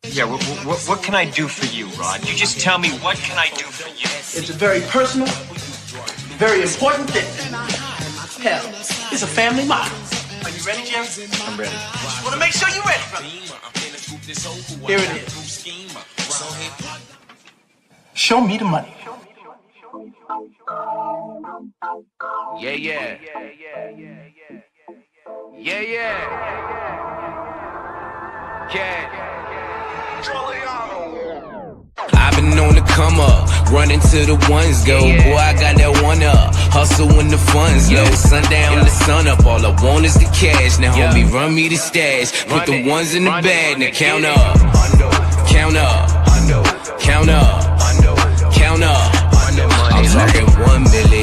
Yeah, what can I do for you, Rod? You just tell me, what can I do for you? It's a very personal, very important thing. Hell, it's a family motto. Are you ready, Jim? I'm ready. Just want to make sure you're ready, brother. Here it is. Show me the money. Yeah, yeah. Yeah, yeah. I've been on the come up, running to the ones go. Boy, I got that one up, hustle when the funds low. Sundown the sun up, all I want is the cash. Now homie, run me the stash, put the ones in the bag. Now count up, count up, count up, count up. I'm talking 1 milli,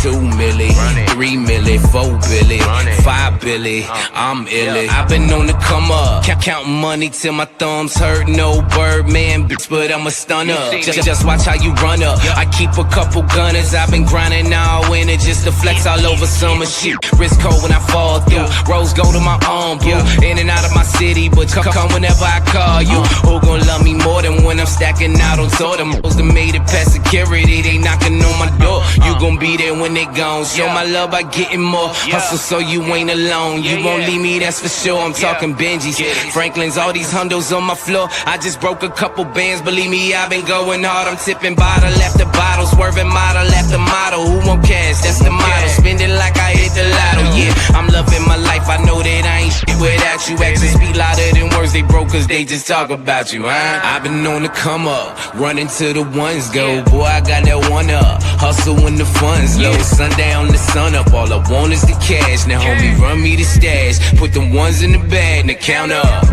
2 milli, 3 milli, 4 billy, 5 billy, I'm illy. I've been on the come up, counting money till my thumbs hurt. No Birdman, bitch, but I'm a stunner. Just watch how you run up. I keep a couple gunners, I've been grinding all winter just to flex all over summer shit. Wrist cold when I fall through, rose gold in my arm, boo. In and out of my city, but come whenever I call you. Who gon' love me more than when I'm stacking out on tour? Them hoes that made it past security, they knocking on my door. You gon' be there when they gone. Show my love by getting more. Hustle so you ain't alone. You won't leave me, that's for sure. I'm talking Benjis, Franklin's, all these hundos on my floor. I just broke a couple bands, believe me, I've been going hard. I'm tipping bottle after bottle, swerving model after model. Who won't cash? That's the motto. Spend it like I hit the lotto. Yeah, I'm loving my life. I know that I ain't shit without you. Actions speak louder than words. They broke cause they just talk about you, huh? I've been on the come up, running to the ones go. Boy, I got that one up, hustle when the funds low. Sundown the sun up, all I want is the cash. Now homie, run me the stash, put the ones in the bag. Now count up,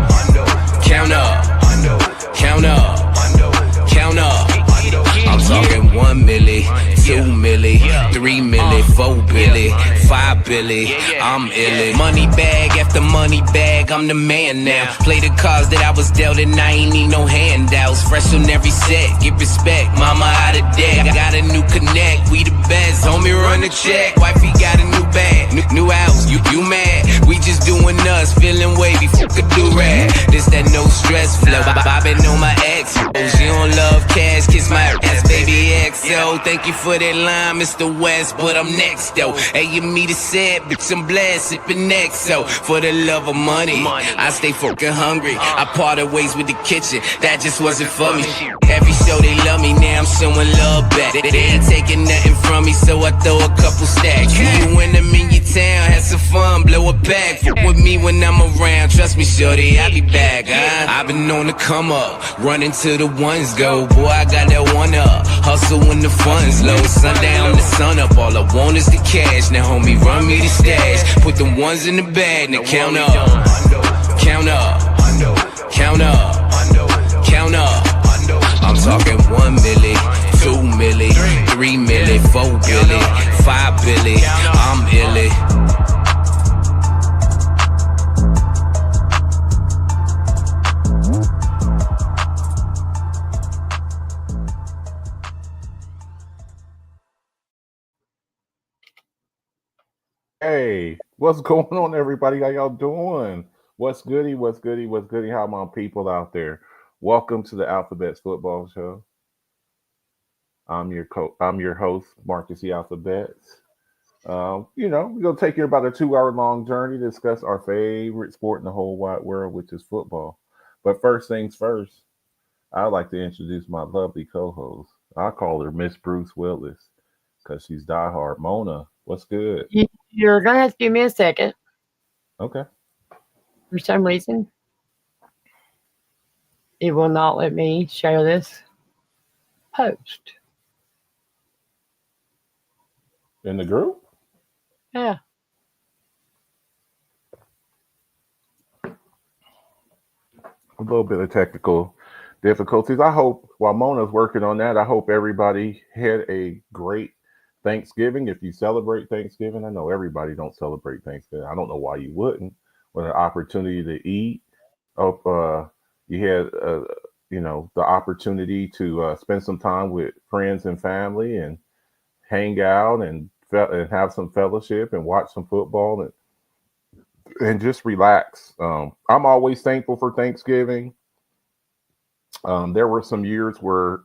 count up, count up, count up. I'm talking 1 milli, 2 milli, 3 milli, 4 billy, 5 billy, I'm illy. Money bag after money bag, I'm the man now. Play the cards that I was dealt and I ain't need no handouts. Fresh on every set, get respect, mama out of debt. Got a new connect, we the best, homie run the check. Wifey got a new bag, new house, you mad? We just doing us, feeling wavy, fuck a do-rag. This that no stress flow, bobbing on my ex. She don't love cash, kiss my ass, baby XO. Thank you for that line, Mr. West, but I'm next though. Hey, you me the set, bitch, I'm blessed, sippin' next. So for the love of money, I stay fucking hungry. I parted ways with the kitchen, that just wasn't for me. Every show they love me, now I'm showing love back. They ain't taking nothing from me, so I throw a couple stacks. You when I'm in your town, have some fun, blow a bag. Fuck with me when I'm around, trust me, shorty, I be back, huh? I've been on the come up, running to the ones go. Boy, I got that one up, hustle when the funds low. Sundown the sun up, all I want is the cash. Now homie, run me the stash, put the ones in the bag. Now count up, count up, count up, count up. I'm talking 1 milli, 2 milli, 3 milli, 4 billy, 5 billy, I'm illy. Hey, what's going on, everybody? How y'all doing? What's goody? What's goody? What's goody? How my people out there? Welcome to the Alphabets Football Show. I'm your host, Marcus the Alphabets. We're gonna take you about a 2 hour long journey to discuss our favorite sport in the whole wide world, which is football. But first things first, I'd like to introduce my lovely co-host. I call her Miss Bruce Willis because she's diehard. Mona, what's good? You're going to have to give me a second. Okay. For some reason, it will not let me share this post. In the group? Yeah. A little bit of technical difficulties. I hope while Mona's working on that, I hope everybody had a great Thanksgiving. If you celebrate Thanksgiving, I know everybody don't celebrate Thanksgiving. I don't know why you wouldn't. With an opportunity to eat, you had the opportunity to spend some time with friends and family and hang out and have some fellowship and watch some football and just relax. I'm always thankful for Thanksgiving. There were some years where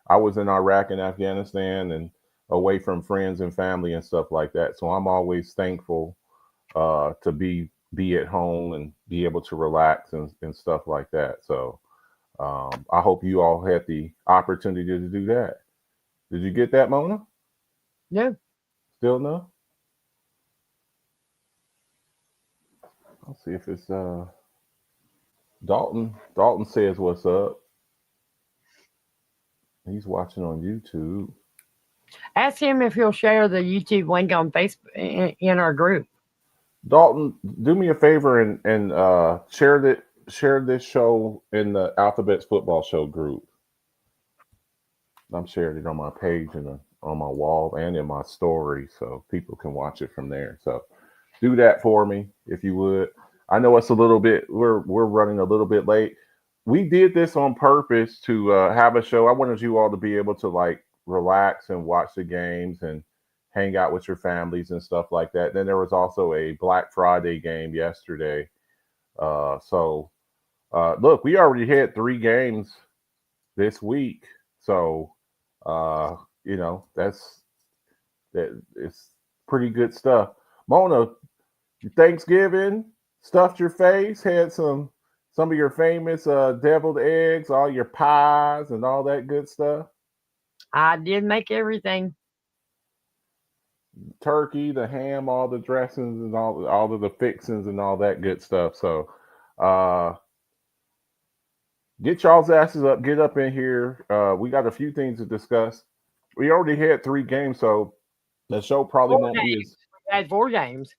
I was in Iraq and Afghanistan and away from friends and family and stuff like that. So I'm always thankful to be at home and be able to relax and stuff like that. So I hope you all had the opportunity to do that. Did you get that, Mona? No. Still no? Let's see if it's Dalton. Dalton says what's up. He's watching on YouTube. Ask him if he'll share the YouTube link on Facebook in our group. Dalton, do me a favor and share this show in the Alphabets Football Show group. I'm sharing it on my page and on my wall and in my story, so people can watch it from there. So do that for me if you would. I know it's a little bit. We're running a little bit late. We did this on purpose to have a show. I wanted you all to be able to like relax and watch the games and hang out with your families and stuff like that. Then there was also a Black Friday game yesterday. So look, we already had 3 games this week. So, that it's pretty good stuff. Mona, Thanksgiving, stuffed your face, had some of your famous deviled eggs, all your pies and all that good stuff. I did make everything. Turkey, the ham, all the dressings and all of the fixings and all that good stuff. So get y'all's asses up, get up in here. We got a few things to discuss. We already had 3 games, so the show probably 4 won't be games. as. We had 4 games.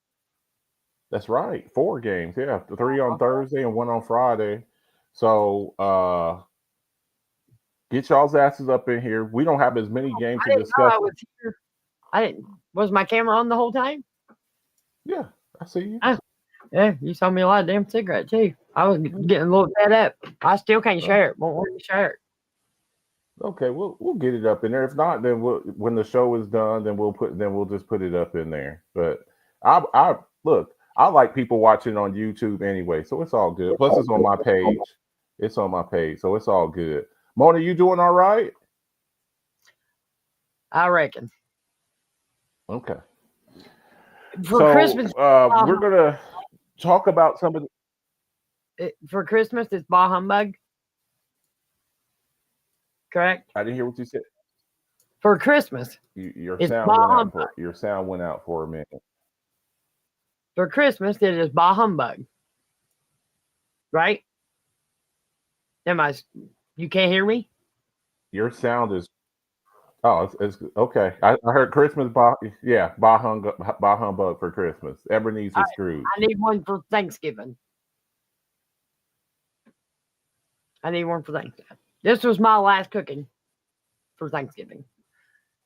That's right, 4 games. Yeah, 3 on Thursday and 1 on Friday. So get y'all's asses up in here. We don't have as many games to discuss. I was here. I didn't. Was my camera on the whole time? Yeah, I see you. Yeah, you saw me a lot of damn cigarette too. I was getting a little fed up. I still can't share it. Won't let me share it. Okay, we'll get it up in there. If not, then when the show is done, then we'll just put it up in there. But I look, I like people watching on YouTube anyway, so it's all good. Plus, it's on my page. It's on my page, so it's all good. Mona, you doing all right? I reckon. Okay. For Christmas, we're gonna talk about some of for Christmas, it's bah humbug. Correct? I didn't hear what you said. For Christmas. Your it's sound went out for a minute. For Christmas, it is bah humbug. Right? You can't hear me? Your sound is it's okay. I heard Christmas bah humbug for Christmas. Ebenezer Scrooge. I need one for Thanksgiving. This was my last cooking for Thanksgiving.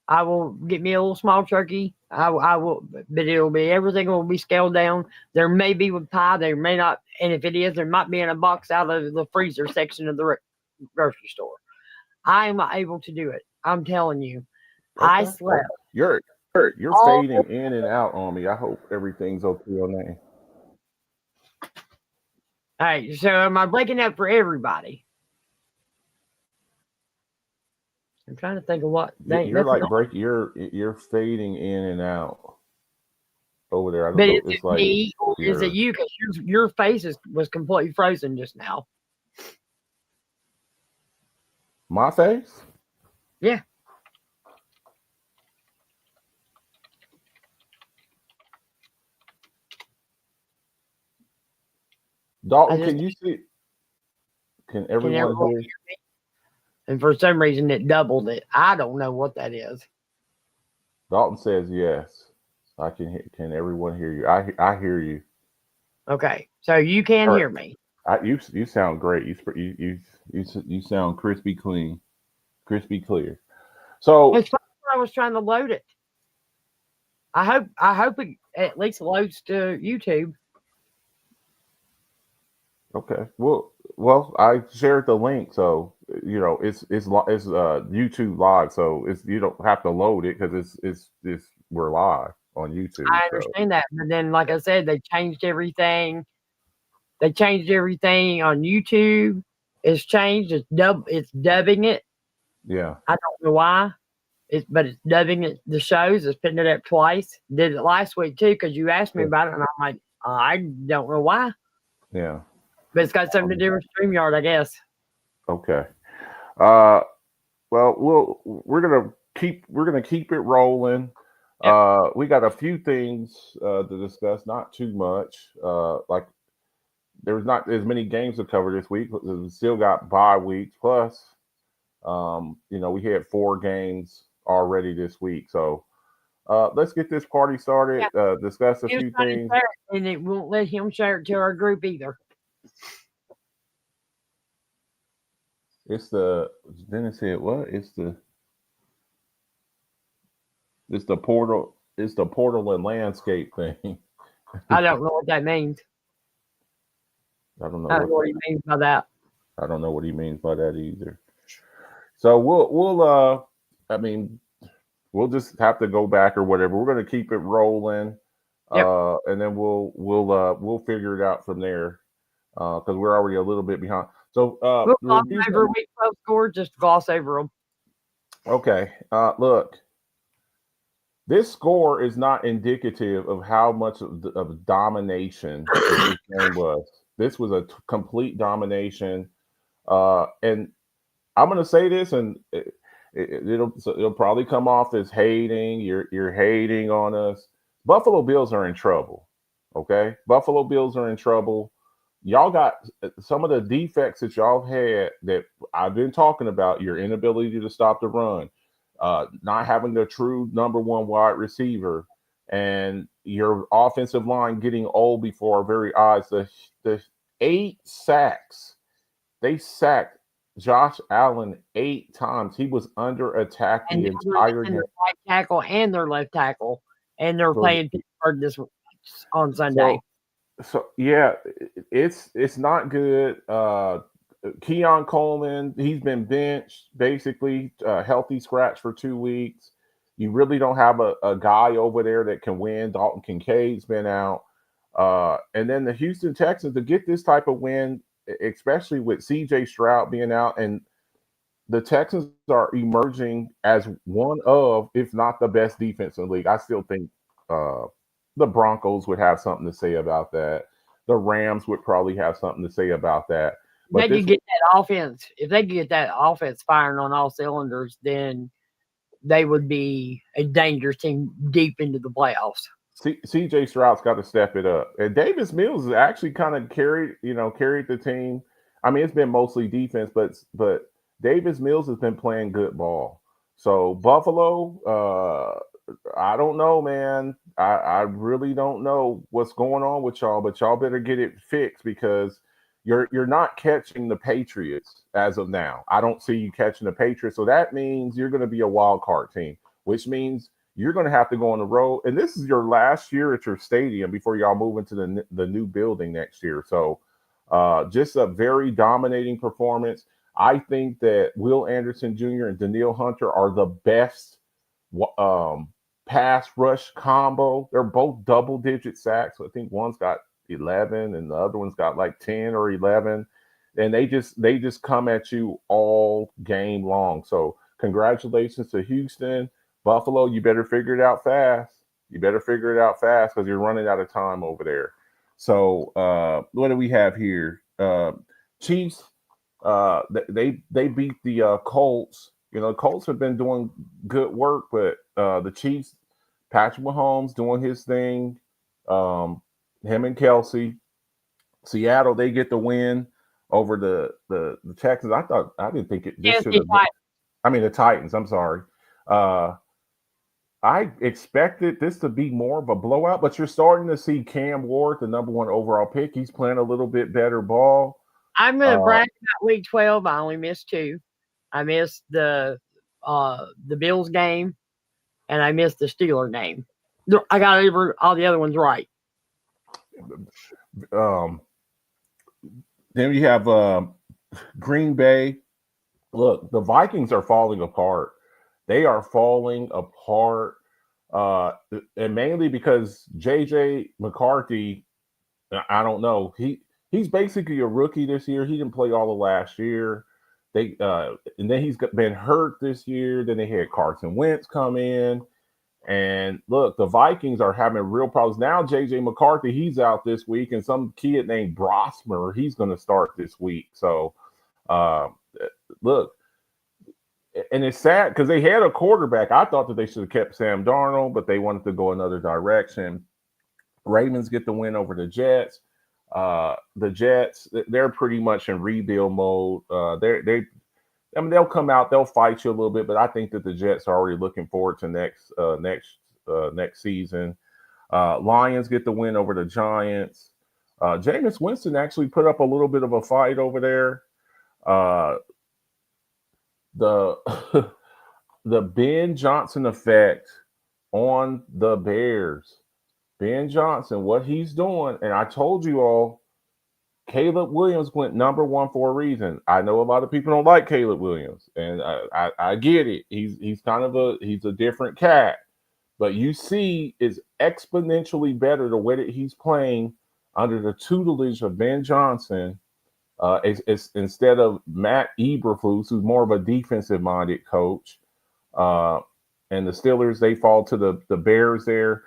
I will get me a little small turkey. I will, but everything will be scaled down. There may be with pie, there may not, and if it is, there might be in a box out of the freezer section of the grocery store. I am able to do it. I'm telling you. Okay. I slept. You're fading in and out on me. I hope everything's okay on that. All right. So am I breaking up for everybody? I'm trying to think of what. You're like you're fading in and out over there. I don't know. Is it like me or is it you? Because your face was completely frozen just now. My face? Yeah. Dalton, can you see? Can everyone hear? Me? And for some reason, it doubled it. I don't know what that is. Dalton says yes. I can hear. Can everyone hear you? I hear you. Okay, so you can hear me. You sound great. You sound crispy clean, crispy clear. So I was trying to load it. I hope it at least loads to YouTube. Okay. Well, I shared the link, so it's YouTube live, so you don't have to load it because it's we're live on YouTube. I understand that, but then, like I said, they changed everything. They changed everything on YouTube. It's changed. It's dubbing it. Yeah. I don't know why. But it's dubbing it the shows. It's putting it up twice. Did it last week too because you asked me about it, and I'm like, I don't know why. Yeah. But it's got something to do with StreamYard, I guess. Okay. Well, we're gonna keep it rolling. Yep. We got a few things to discuss, not too much. Like there's not as many games to cover this week. We still got bye weeks. Plus, we had 4 games already this week. So let's get this party started. Discuss a He was few trying to things. share it, and it won't let him share it to our group either. Then it said what? It's the portal. It's the portal and landscape thing. I don't know what that means. I don't know. I don't know what he means by that. I don't know what he means by that either. So we'll just have to go back or whatever. We're going to keep it rolling, and then we'll figure it out from there because we're already a little bit behind. So we'll gloss over week 12 scores, just gloss over them. Okay, look, this score is not indicative of how much of domination this game was. This was a complete domination, and I'm going to say this, and it'll probably come off as hating. You're hating on us. Buffalo Bills are in trouble. Okay, Buffalo Bills are in trouble. Y'all got some of the defects that y'all had that I've been talking about. Your inability to stop the run, not having the true number 1 wide receiver, and your offensive line getting old before our very eyes. The 8 sacks, they sacked Josh Allen 8 times. He was under attack the entire game. Their right tackle and their left tackle, and they're playing Pittsburgh on Sunday. So yeah, it's not good. Keon Coleman, he's been benched, basically healthy scratch for 2 weeks. You really don't have a guy over there that can win. Dalton Kincaid's been out. And then the Houston Texans, to get this type of win, especially with CJ Stroud being out, and the Texans are emerging as one of, if not the best defense in the league. I still think the Broncos would have something to say about that. The Rams would probably have something to say about that. But they could get that offense. If they could get that offense firing on all cylinders, then they would be a dangerous team deep into the playoffs. CJ Stroud's got to step it up. And Davis Mills has actually kind of carried the team. I mean, it's been mostly defense, but Davis Mills has been playing good ball. So Buffalo, I don't know, man. I really don't know what's going on with y'all, but y'all better get it fixed because you're not catching the Patriots as of now. I don't see you catching the Patriots. So that means you're going to be a wild card team, which means you're going to have to go on the road. And this is your last year at your stadium before y'all move into the new building next year. So just a very dominating performance. I think that Will Anderson Jr. and Danielle Hunter are the best pass rush combo. They're both double-digit sacks. So I think one's got 11 and the other one's got like 10 or 11. And they just come at you all game long. So congratulations to Houston. Buffalo, you better figure it out fast. You better figure it out fast because you're running out of time over there. So what do we have here? Chiefs, they beat the Colts. You know, the Colts have been doing good work, but the Chiefs, Patrick Mahomes doing his thing. Him and Kelsey. Seattle, they get the win over the Texans. I didn't think it. This should have been, I mean the Titans. I'm sorry. I expected this to be more of a blowout, but you're starting to see Cam Ward, the number 1 overall pick. He's playing a little bit better ball. I'm going to brag about week 12. I only missed 2. I missed the Bills game, and I missed the Steelers game. I got all the other ones right. Then you have Green Bay. Look, the Vikings are falling apart. They are falling apart, and mainly because J.J. McCarthy, I don't know, he he's basically a rookie this year. He didn't play all of last year. And then been hurt this year. Then they had Carson Wentz come in. And look, the Vikings are having real problems. Now JJ McCarthy, he's out this week, and some kid named Brosmer, he's going to start this week. So look, and it's sad because they had a quarterback. I thought that they should have kept Sam Darnold, but they wanted to go another direction. Ravens get the win over the Jets. The Jets, they're pretty much in rebuild mode. I mean, they'll come out, they'll fight you a little bit, but I think that the Jets are already looking forward to next season. Lions get the win over the Giants. Jameis Winston actually put up a little bit of a fight over there. The Ben Johnson effect on the Bears. Ben Johnson, what he's doing, and I told you all, Caleb Williams went number one for a reason. I know a lot of people don't like Caleb Williams, and I get it. He's kind of a different cat, but you see, is exponentially better the way that he's playing under the tutelage of Ben Johnson, instead of Matt Eberflus, who's more of a defensive-minded coach. And the Steelers, they fall to the Bears there.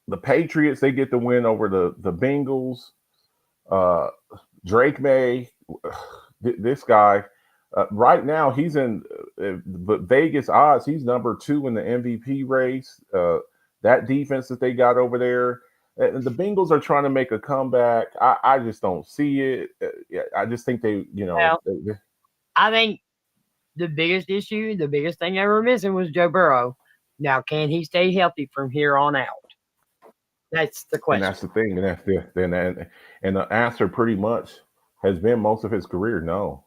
The Patriots, they get the win over the Bengals. Drake May, this guy, right now he's in Vegas odds. He's number 2 in the MVP race. That defense that they got over there. And the Bengals are trying to make a comeback. I just don't see it. I just think they. I think the biggest issue, the biggest thing they were missing was Joe Burrow. Now, can he stay healthy from here on out? That's the question. And that's the thing. And the answer pretty much has been most of his career, no.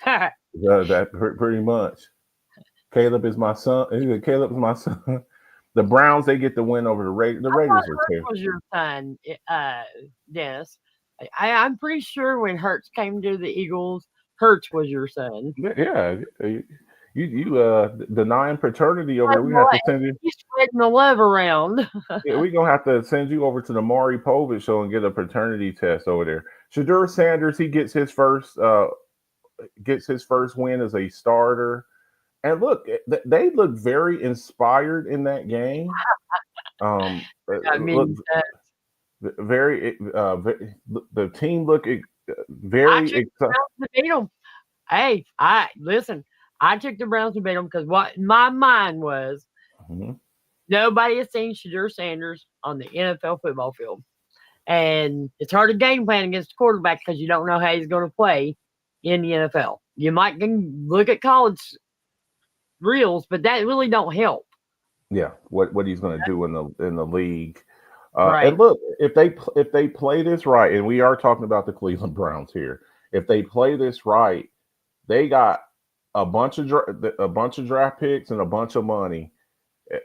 That pretty much. Caleb is my son. Caleb is my son. The Browns, they get the win over the Raiders. The Raiders are terrible. Was your son, Dennis? I'm pretty sure when Hurts came to the Eagles, Hurts was your son. Yeah, you denying paternity over there. We have to send you. He's spreading the love around. Yeah, we're gonna have to send you over to the Maury Povich show and get a paternity test over there. Shedeur Sanders, he gets his first win as a starter. And look, they look very inspired in that game. I mean, the team look very excited. Hey, I took the Browns to beat them because what my mind was, nobody has seen Shedeur Sanders on the NFL football field. And it's hard to game plan against a quarterback because you don't know how he's going to play in the NFL. You might look at college reels, but that really don't help. Yeah, what he's going to do in the league. Right. And look, if they play this right, and we are talking about the Cleveland Browns here, if they play this right, they got a bunch of draft picks and a bunch of money.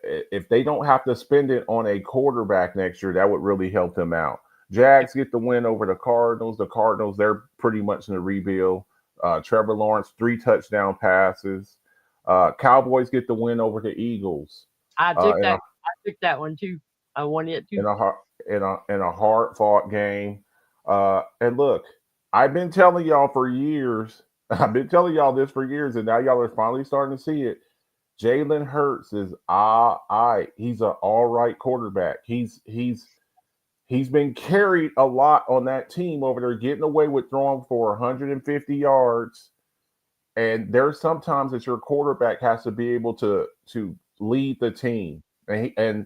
If they don't have to spend it on a quarterback next year, that would really help them out. Jags get the win over the Cardinals. The Cardinals, they're pretty much in the rebuild. Trevor Lawrence, 3 touchdown passes. Cowboys get the win over the Eagles. I took that one too. I won it too. In a hard-fought game. And look, I've been telling y'all for years. I've been telling y'all this for years, and now y'all are finally starting to see it. Jalen Hurts is he's an all right quarterback. He's been carried a lot on that team over there, getting away with throwing for 150 yards. And there's sometimes that your quarterback has to be able to lead the team. And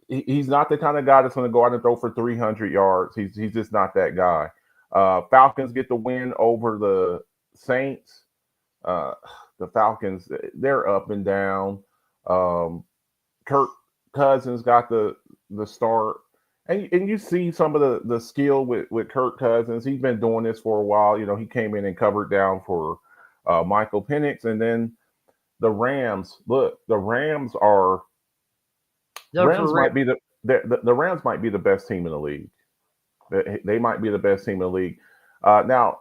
he's not the kind of guy that's going to go out and throw for 300 yards. He's just not that guy. Falcons get the win over the Saints. The Falcons, they're up and down. Kirk Cousins got the start. And you see some of the skill with Kirk Cousins. He's been doing this for a while. He came in and covered down for Michael Penix. And then the Rams. Look, the Rams might be the Rams might be the best team in the league. They might be the best team in the league. Now,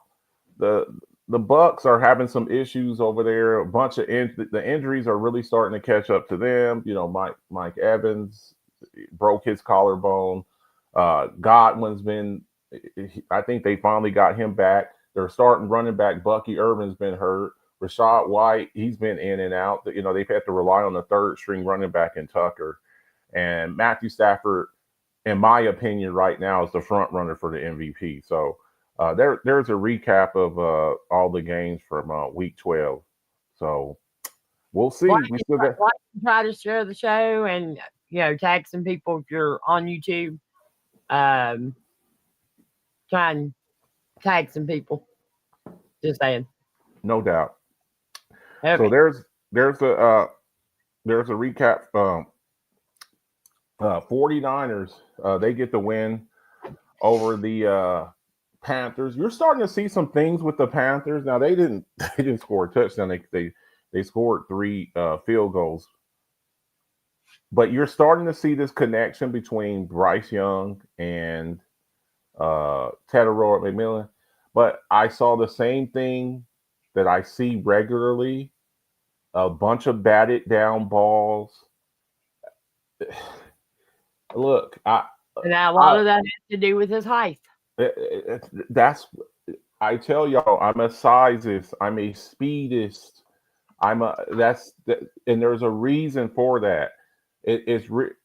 the Bucks are having some issues over there. A bunch of the injuries are really starting to catch up to them. Mike Evans broke his collarbone. Godwin's been. I think they finally got him back. Their starting running back Bucky Irvin's been hurt. Rashad White, he's been in and out. You know, they've had to rely on the third string running back in Tucker. And Matthew Stafford, in my opinion, right now is the front runner for the MVP. So there's a recap of all the games from week 12. So we'll see. We still got. Try to share the show and tag some people if you're on YouTube. Try and tag some people. Just saying. No doubt. Okay. So there's a recap. 49ers, they get the win over the Panthers. You're starting to see some things with the Panthers. Now they didn't score a touchdown. They scored 3 field goals. But you're starting to see this connection between Bryce Young and Tedoroa McMillan. But I saw the same thing that I see regularly, a bunch of batted down balls. Look, and a lot of that has to do with his height. I tell y'all, I'm a sizeist, I'm a speedist, and there's a reason for that.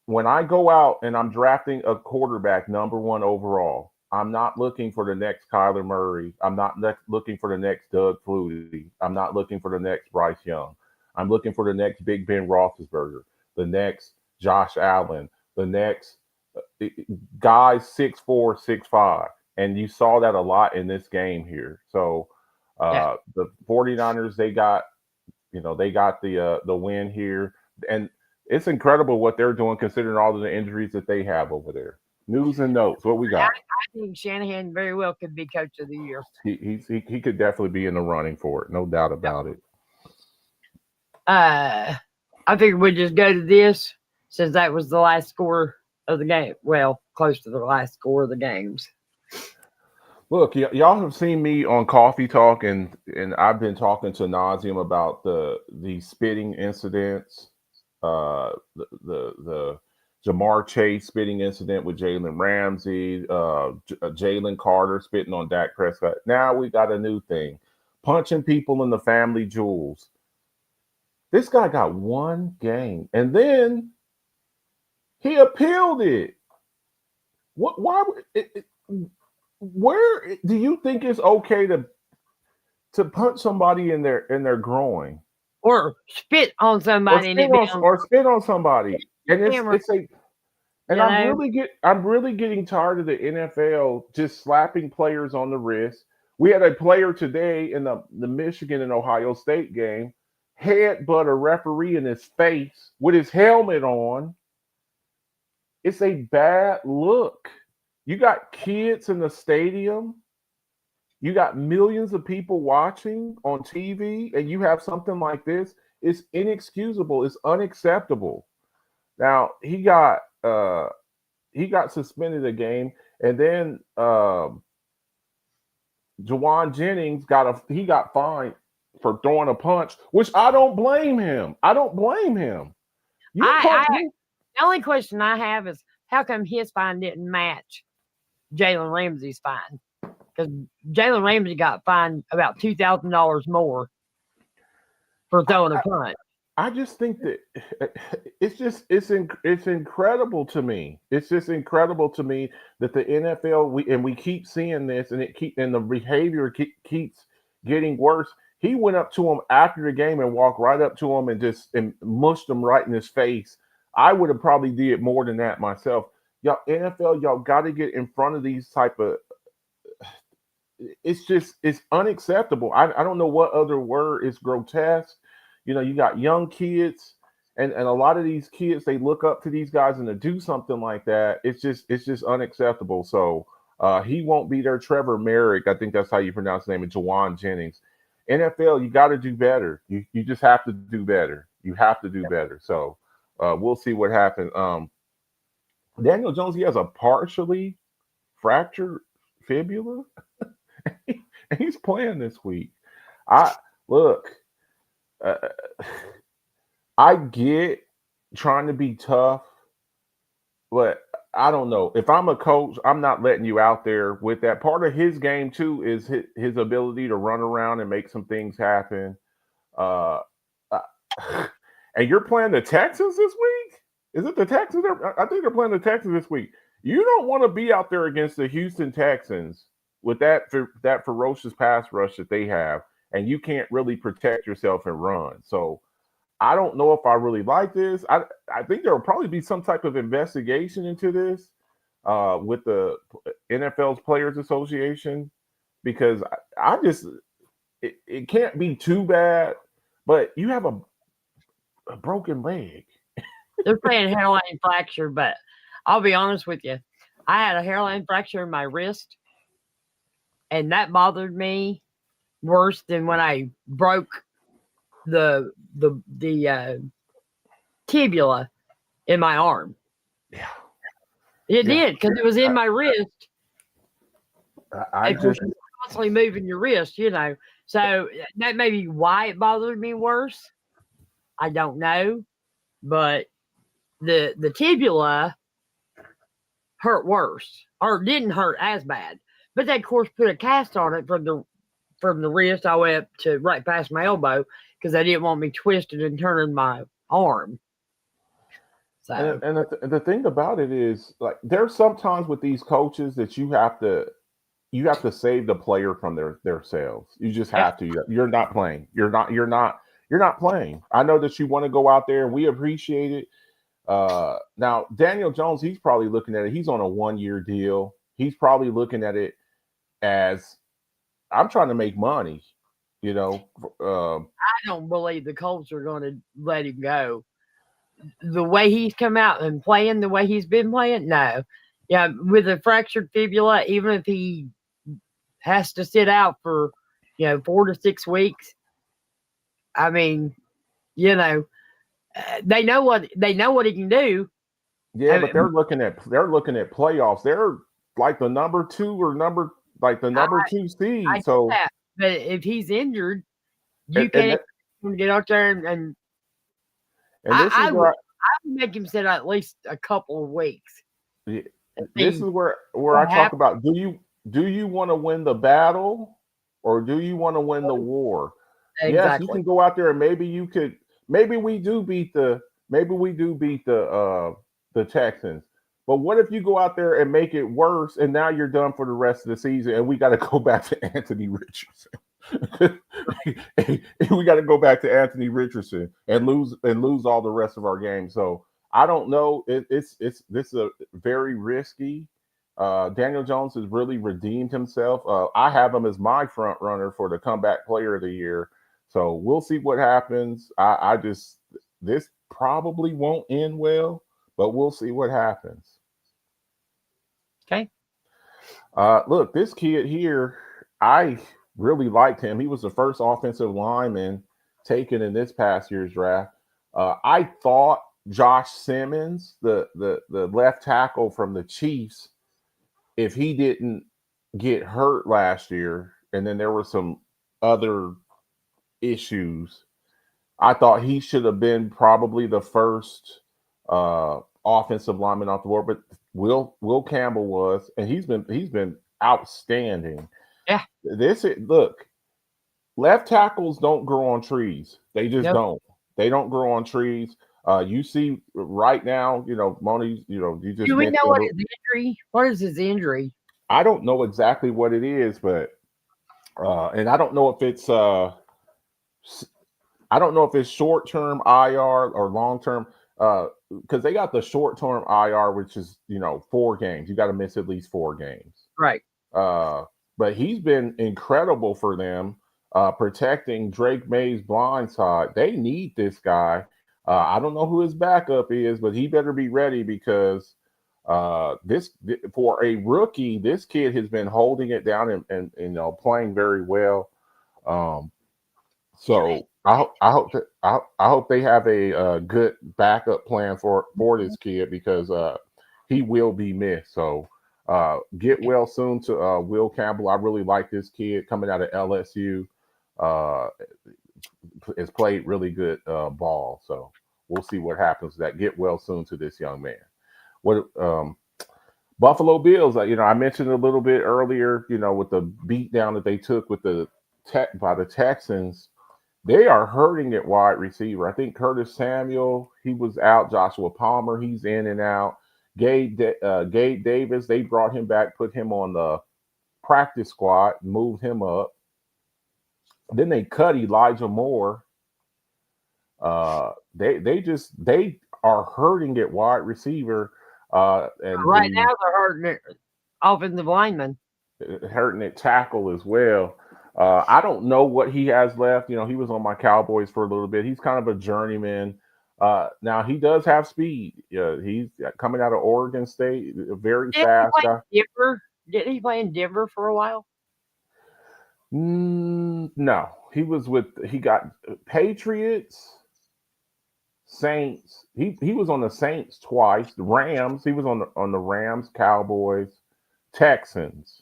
When I go out and I'm drafting a quarterback number 1 overall, I'm not looking for the next Kyler Murray. I'm not looking for the next Doug Flutie. I'm not looking for the next Bryce Young. I'm looking for the next Big Ben Roethlisberger, the next Josh Allen, the next guys 6'4", 6'5". And you saw that a lot in this game here. So the 49ers, they got the win here. And it's incredible what they're doing considering all of the injuries that they have over there. News and notes. What we got? I think Shanahan very well could be coach of the year. He could definitely be in the running for it. No doubt about it. I figured we'd just go to this since that was the last score of the game. Well, close to the last score of the games. Look, y'all have seen me on Coffee Talk, and I've been talking to nauseum about the spitting incidents, the Jamar Chase spitting incident with Jalen Ramsey, Jalen Carter spitting on Dak Prescott. Now we got a new thing, punching people in the family jewels. This guy got 1 game, and then he appealed it. What? Why? Where do you think it's okay to punch somebody in their groin, or spit on somebody, or spit on somebody? And I'm really getting tired of the NFL just slapping players on the wrist. We had a player today in the Michigan and Ohio State game headbutt a referee in his face with his helmet on. It's a bad look. You got kids in the stadium. You got millions of people watching on TV, and you have something like this. It's inexcusable. It's unacceptable. Now he got suspended a game, and then Jawan Jennings got fined for throwing a punch, which I don't blame him. The only question I have is how come his fine didn't match Jalen Ramsey's fine? Because Jalen Ramsey got fined about $2,000 more for throwing a punch. I just think that it's incredible to me. It's just incredible to me that the NFL we keep seeing this, and the behavior keeps getting worse. He went up to him after the game and walked right up to him and mushed him right in his face. I would have probably did more than that myself. Y'all, NFL, y'all got to get in front of these type of. It's unacceptable. I don't know what other word is grotesque. You know, you got young kids, and a lot of these kids, they look up to these guys, and to do something like that, it's just unacceptable. So he won't be there. Trevor Merrick, I think that's how you pronounce the name, of Jawan Jennings. NFL, you got to do better. You just have to do better. You have to do better. So we'll see what happens. Daniel Jones, he has a partially fractured fibula, and he's playing this week. I get trying to be tough, but I don't know. If I'm a coach, I'm not letting you out there with that. Part of his game too is his ability to run around and make some things happen. Uh, uh, and you're playing the Texans this week? Is it the Texans? I think they're playing the Texans this week. You don't want to be out there against the Houston Texans with that ferocious pass rush that they have, and you can't really protect yourself and run. So I don't know if I really like this. I think there will probably be some type of investigation into this with the NFL's Players Association, because I just it can't be too bad. But you have a broken leg. They're saying hairline fracture, but I'll be honest with you. I had a hairline fracture in my wrist, and that bothered me worse than when I broke the tibia in my arm. Yeah, It did, because it was in my wrist. I Of course, just you're constantly moving your wrist, So that may be why it bothered me worse. I don't know, but the tibia hurt worse, or didn't hurt as bad. But they, of course, put a cast on it from the wrist all the way up to right past my elbow, because they didn't want me twisted and turning my arm. So and the thing about it is, like, there's sometimes with these coaches that you have to save the player from themselves. You just have to. You're not playing. You're not playing. I know that you want to go out there, and we appreciate it. Now Daniel Jones, he's probably looking at it. He's on a 1-year deal. He's probably looking at it as, I'm trying to make money. I don't believe the Colts are going to let him go. The way he's come out and playing, the way he's been playing, no. Yeah, with a fractured fibula, even if he has to sit out for 4 to 6 weeks, I mean, they know what he can do. Yeah, but they're looking at playoffs. They're like the number 2 or number 2 seed. So that. But if he's injured, you can't get out there and I would make him sit at least a couple of weeks. This is where I talk about, do you want to win the battle, or do you want to win the war? Exactly. Yes, you can go out there and maybe we do beat the Texans. But what if you go out there and make it worse, and now you're done for the rest of the season, and we got to go back to Anthony Richardson? We got to go back to Anthony Richardson and lose all the rest of our games. So I don't know. This is a very risky. Daniel Jones has really redeemed himself. I have him as my front runner for the comeback player of the year. So we'll see what happens. This probably won't end well, but we'll see what happens. Okay. Look, this kid here, I really liked him. He was the first offensive lineman taken in this past year's draft. I thought Josh Simmons, the left tackle from the Chiefs, if he didn't get hurt last year, and then there were some other issues, I thought he should have been probably the first offensive lineman off the board. But Will Campbell was, and he's been outstanding. Yeah. Look, left tackles don't grow on trees. They just don't. They don't grow on trees. You see right now, Moni, you just. Do we know what his injury? What is his injury? I don't know exactly what it is, but and I don't know if it's short-term IR or long-term, because they got the short-term IR, which is 4 games. You got to miss at least 4 games. Right. But he's been incredible for them, protecting Drake May's blind side. They need this guy. I don't know who his backup is, but he better be ready, because for a rookie, this kid has been holding it down and playing very well. So I hope they have a good backup plan for this kid, because he will be missed. So get well soon to Will Campbell. I really like this kid coming out of LSU. Has played really good ball. So we'll see what happens with that. Get well soon to this young man. Buffalo Bills, I mentioned a little bit earlier, with the beat down that they took with by the Texans. They are hurting at wide receiver. I think Curtis Samuel, he was out. Joshua Palmer, he's in and out. Gabe Davis, they brought him back, put him on the practice squad, moved him up. Then they cut Elijah Moore. They are hurting at wide receiver. And Right now they're hurting it offensive lineman. hurting at tackle as well. I don't know what he has left. He was on my Cowboys for a little bit. He's kind of a journeyman. Now he does have speed. He's coming out of Oregon State, a very fast guy. Didn't he play in Denver for a while? No, he got Patriots, Saints. He was on the Saints twice. The Rams. He was on the Rams, Cowboys, Texans.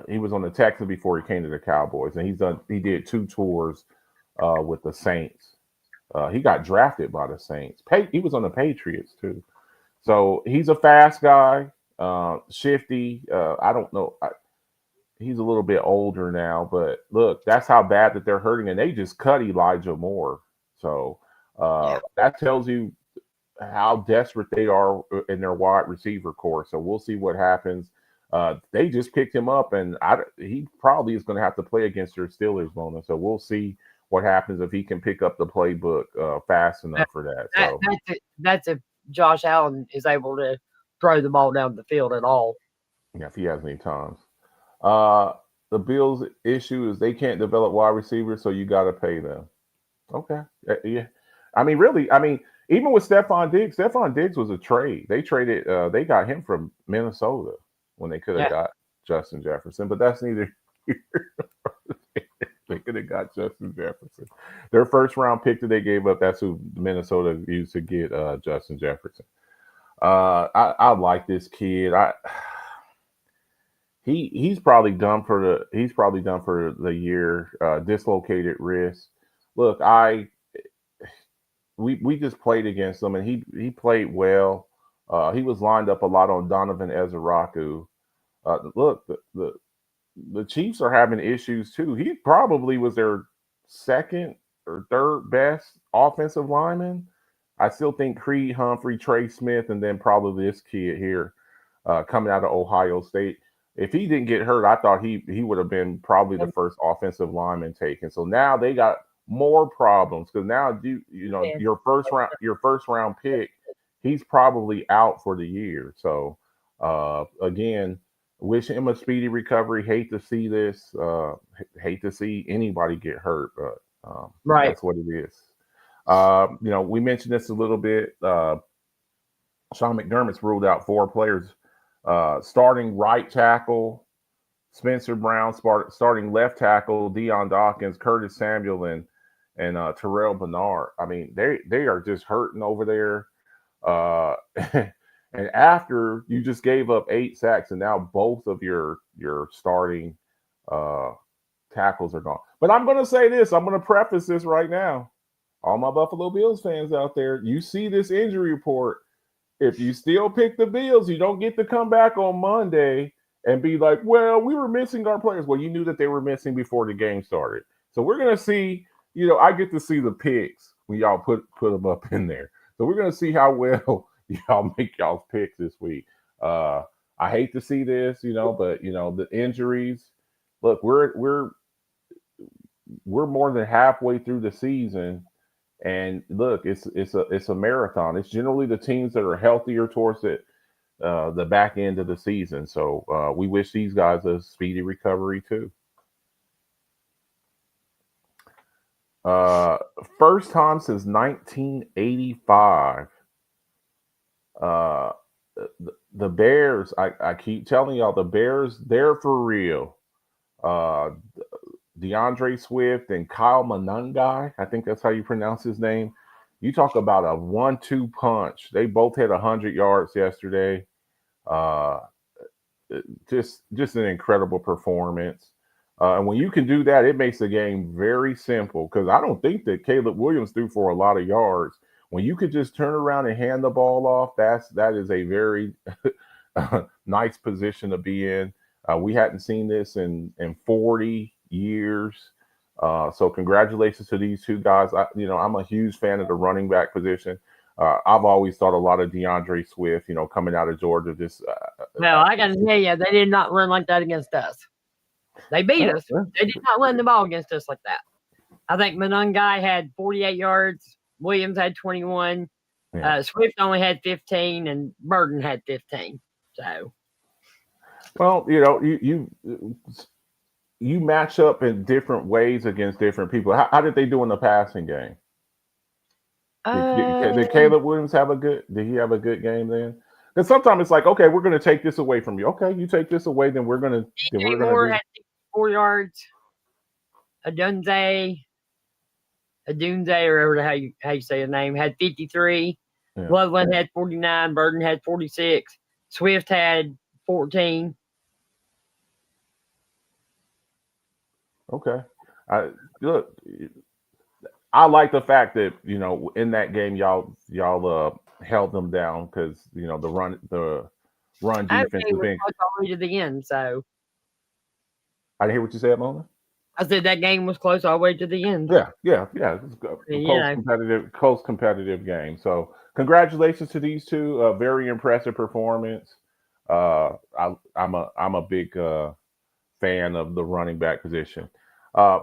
He was on the Texans before he came to the Cowboys, and he did 2 tours with the Saints. He got drafted by the Saints. He was on the Patriots too. So he's a fast guy, shifty. I don't know. He's a little bit older now, but look, that's how bad that they're hurting, and they just cut Elijah Moore. So that tells you how desperate they are in their wide receiver core. So we'll see what happens. They just picked him up, and he probably is going to have to play against their Steelers, Mona. So we'll see what happens if he can pick up the playbook fast enough for that. So that's if Josh Allen is able to throw the ball down the field at all. Yeah, if he has any times. The Bills' issue is they can't develop wide receivers, so you got to pay them. Okay, yeah. Even with Stephon Diggs was a trade. They they got him from Minnesota when they could have got Justin Jefferson, but that's neither here nor there. They could have got Justin Jefferson. Their first round pick that they gave up, that's who Minnesota used to get Justin Jefferson. I like this kid. He's probably done for the year. Dislocated wrist. Look, we just played against him, and he played well. He was lined up a lot on Donovan Ezeraku. Look, the Chiefs are having issues too. He probably was their second or third best offensive lineman. I still think Creed Humphrey, Trey Smith, and then probably this kid here coming out of Ohio State. If he didn't get hurt, I thought he would have been probably the first offensive lineman taken. So now they got more problems because now your first round pick, he's probably out for the year. So again, wish him a speedy recovery. Hate to see this. Hate to see anybody get hurt, but that's what it is. We mentioned this a little bit. Sean McDermott's ruled out 4 players. Starting right tackle, Spencer Brown. Starting left tackle, Deion Dawkins, Curtis Samuel, and Terrell Bernard. I mean, they are just hurting over there. And after you just gave up 8 sacks, and now both of your starting tackles are gone. But I'm going to say this. I'm going to preface this right now. All my Buffalo Bills fans out there, you see this injury report. If you still pick the Bills, you don't get to come back on Monday and be like, well, we were missing our players. Well, you knew that they were missing before the game started. So we're going to see, I get to see the picks when y'all put them up in there. So we're going to see how well y'all make y'all's picks this week. I hate to see this, but, the injuries. Look, we're more than halfway through the season. And look, it's a marathon. It's generally the teams that are healthier towards the back end of the season. So we wish these guys a speedy recovery too. First time since 1985. The Bears. I keep telling y'all, the Bears, they're for real. DeAndre Swift and Kyle Monangai, I think that's how you pronounce his name. You talk about a 1-2 punch. They both hit 100 yards yesterday. Just an incredible performance. And when you can do that, it makes the game very simple because I don't think that Caleb Williams threw for a lot of yards. When you could just turn around and hand the ball off, that is a very nice position to be in. We hadn't seen this in 40 years. So congratulations to these two guys. I'm a huge fan of the running back position. I've always thought a lot of DeAndre Swift, coming out of Georgia. Well, I got to tell you, they did not run like that against us. They beat us. They did not run the ball against us like that. I think Monangai had 48 yards. Williams had 21. Yeah. Swift only had 15, and Burden had 15. So, well, you match up in different ways against different people. How did they do in the passing game? Did Caleb Williams have a good? Did he have a good game then? Because sometimes it's like, okay, we're going to take this away from you. Okay, you take this away, then we're going to. DJ Moore had 4 yards. Adunze, or how you say his name, had 53. Yeah. Loveland had 49. Burden had 46. Swift had 14. Okay. Look, I like the fact that in that game y'all held them down because the run defense was being close all the way to the end. So I didn't hear what you said, Mona. I said that game was close all the way to the end. Yeah. It's close competitive game. So congratulations to these two. Very impressive performance. I'm a big fan of the running back position.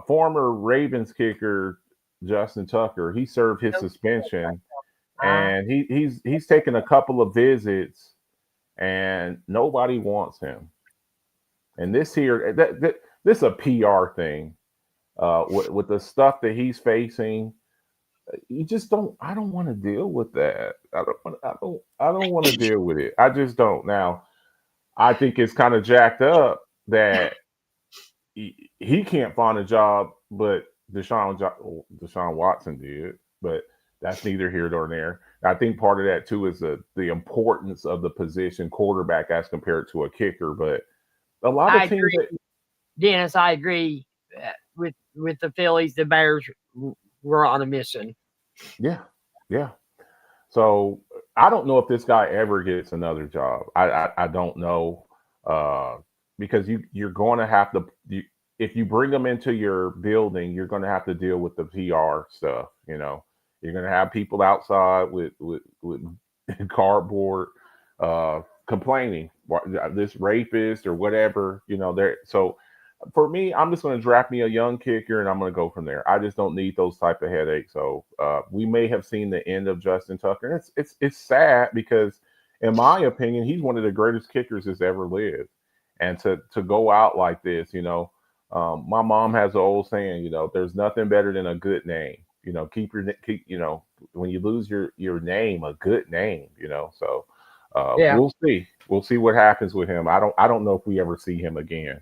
Former Ravens kicker Justin Tucker, he served his suspension, and he's taken a couple of visits, and nobody wants him. And this is a PR thing. With the stuff that he's facing, you just don't. I don't want to deal with that. I don't want to deal with it. I just don't. Now, I think it's kind of jacked up that he can't find a job, but Deshaun Watson did. But that's neither here nor there. I think part of that too is the importance of the position quarterback as compared to a kicker. But a lot of teams, Dennis, I agree with the Phillies. The Bears were on a mission. Yeah. So I don't know if this guy ever gets another job. I don't know because you're going to have to. If you bring them into your building, you're going to have to deal with the PR stuff. You're going to have people outside with cardboard complaining, this rapist or whatever. So for me, I'm just going to draft me a young kicker and I'm going to go from there. I just don't need those type of headaches. So we may have seen the end of Justin Tucker. It's sad because, in my opinion, he's one of the greatest kickers that's ever lived. And to go out like this, my mom has an old saying, there's nothing better than a good name. Keep when you lose your name, a good name. So we'll see. We'll see what happens with him. I don't know if we ever see him again.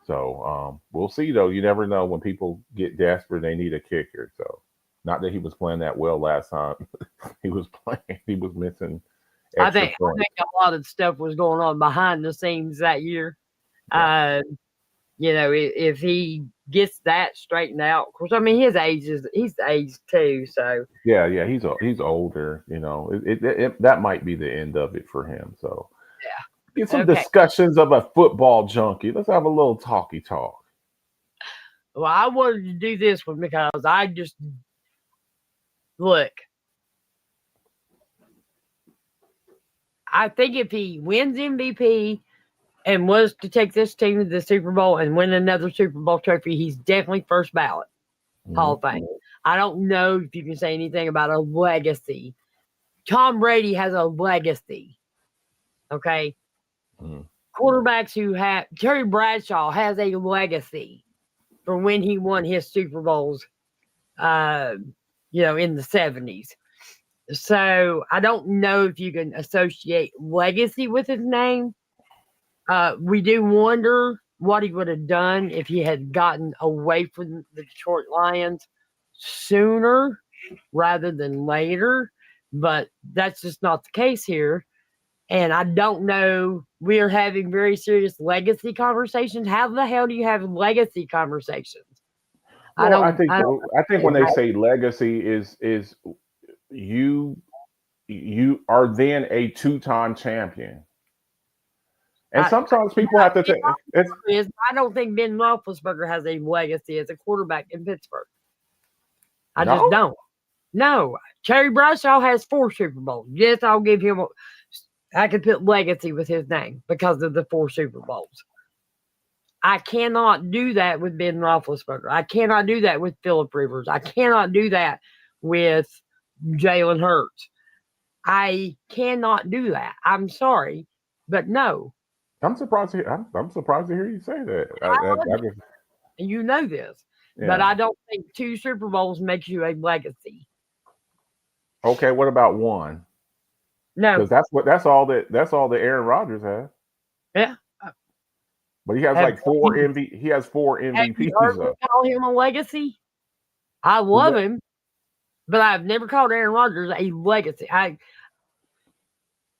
So we'll see though. You never know when people get desperate, they need a kicker. So not that he was playing that well last time. He was missing. I think a lot of stuff was going on behind the scenes that year. Yeah. If he gets that straightened out, of course, I mean, he's aged too. So yeah, he's older. That might be the end of it for him. So yeah, get some discussions of a football junkie. Let's have a little talky talk. Well, I wanted to do this one because I just look. I think if he wins MVP and was to take this team to the Super Bowl and win another Super Bowl trophy, he's definitely first ballot Hall of Fame. I don't know if you can say anything about a legacy. Tom Brady has a legacy. Okay? Quarterbacks who have – Terry Bradshaw has a legacy for when he won his Super Bowls, in the 70s. So I don't know if you can associate legacy with his name. We do wonder what he would have done if he had gotten away from the Detroit Lions sooner rather than later, but that's just not the case here. And I don't know. We are having very serious legacy conversations. How the hell do you have legacy conversations? Well, I think when they say legacy is you are then a two-time champion. And sometimes people have to take it's I don't think Ben Roethlisberger has a legacy as a quarterback in Pittsburgh. I No? just don't. No, Terry Bradshaw has 4 Super Bowls. Yes, I'll give him. I could put legacy with his name because of the 4 Super Bowls. I cannot do that with Ben Roethlisberger. I cannot do that with Phillip Rivers. I cannot do that with Jalen Hurts. I cannot do that. I'm sorry, but no. I'm surprised to hear you say that. I just, And you know this, yeah. but I don't think 2 Super Bowls makes you a legacy. Okay, what about 1? No, Because that's all that Aaron Rodgers has. yeah. But he has like 4 He has 4 Have MVPs you heard me though. call him a legacy? I love him, but I've never called Aaron Rodgers a legacy.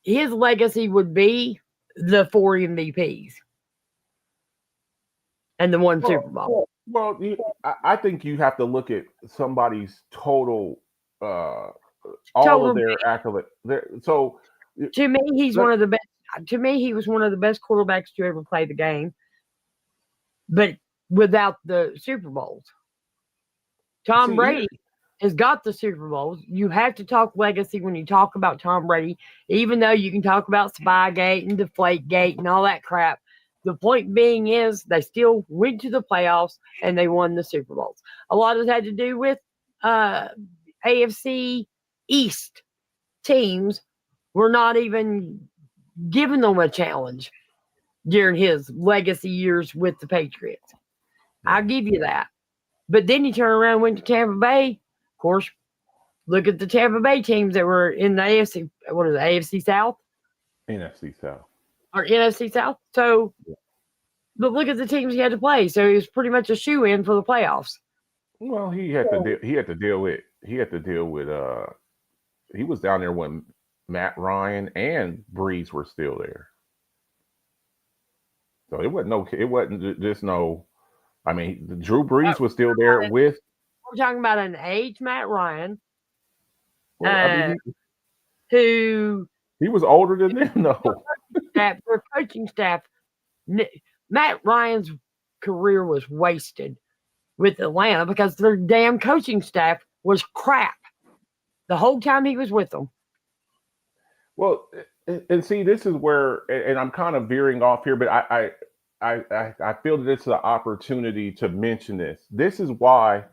His legacy would be the 4 MVPs and the 1 Super Bowl. Well, I think you have to look at somebody's total, all of their accolades. So to me, he's one of the best. To me, he was one of the best quarterbacks to ever play the game, but without the Super Bowls. Tom Brady has got the Super Bowls. You have to talk legacy when you talk about Tom Brady, even though you can talk about Spygate and Deflategate and all that crap. The point being is they still went to the playoffs and they won the Super Bowls. A lot of it had to do with AFC East teams were not even giving them a challenge during his legacy years with the Patriots. I'll give you that. But then he turned around and went to Tampa Bay. Of course, look at the Tampa Bay teams that were in the AFC. What is it, AFC South? NFC South. Or NFC South. So, but look at the teams he had to play. So he was pretty much a shoe-in for the playoffs. Well, he had to deal with. He was down there when Matt Ryan and Breeze were still there. So it wasn't just no. I mean, Drew Brees was still there with. We're talking about an age Matt Ryan, Well, who he was older than them, though. For coaching staff, Matt Ryan's career was wasted with Atlanta because their damn coaching staff was crap the whole time he was with them. Well, and see, this is where, and I'm kind of veering off here, but I feel that this is an opportunity to mention this. This is why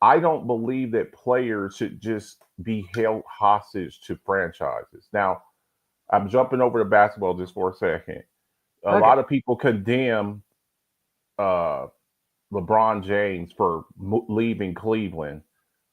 I don't believe that players should just be held hostage to franchises. Now, I'm jumping over to basketball just for a second. A lot of people condemn LeBron James for leaving Cleveland,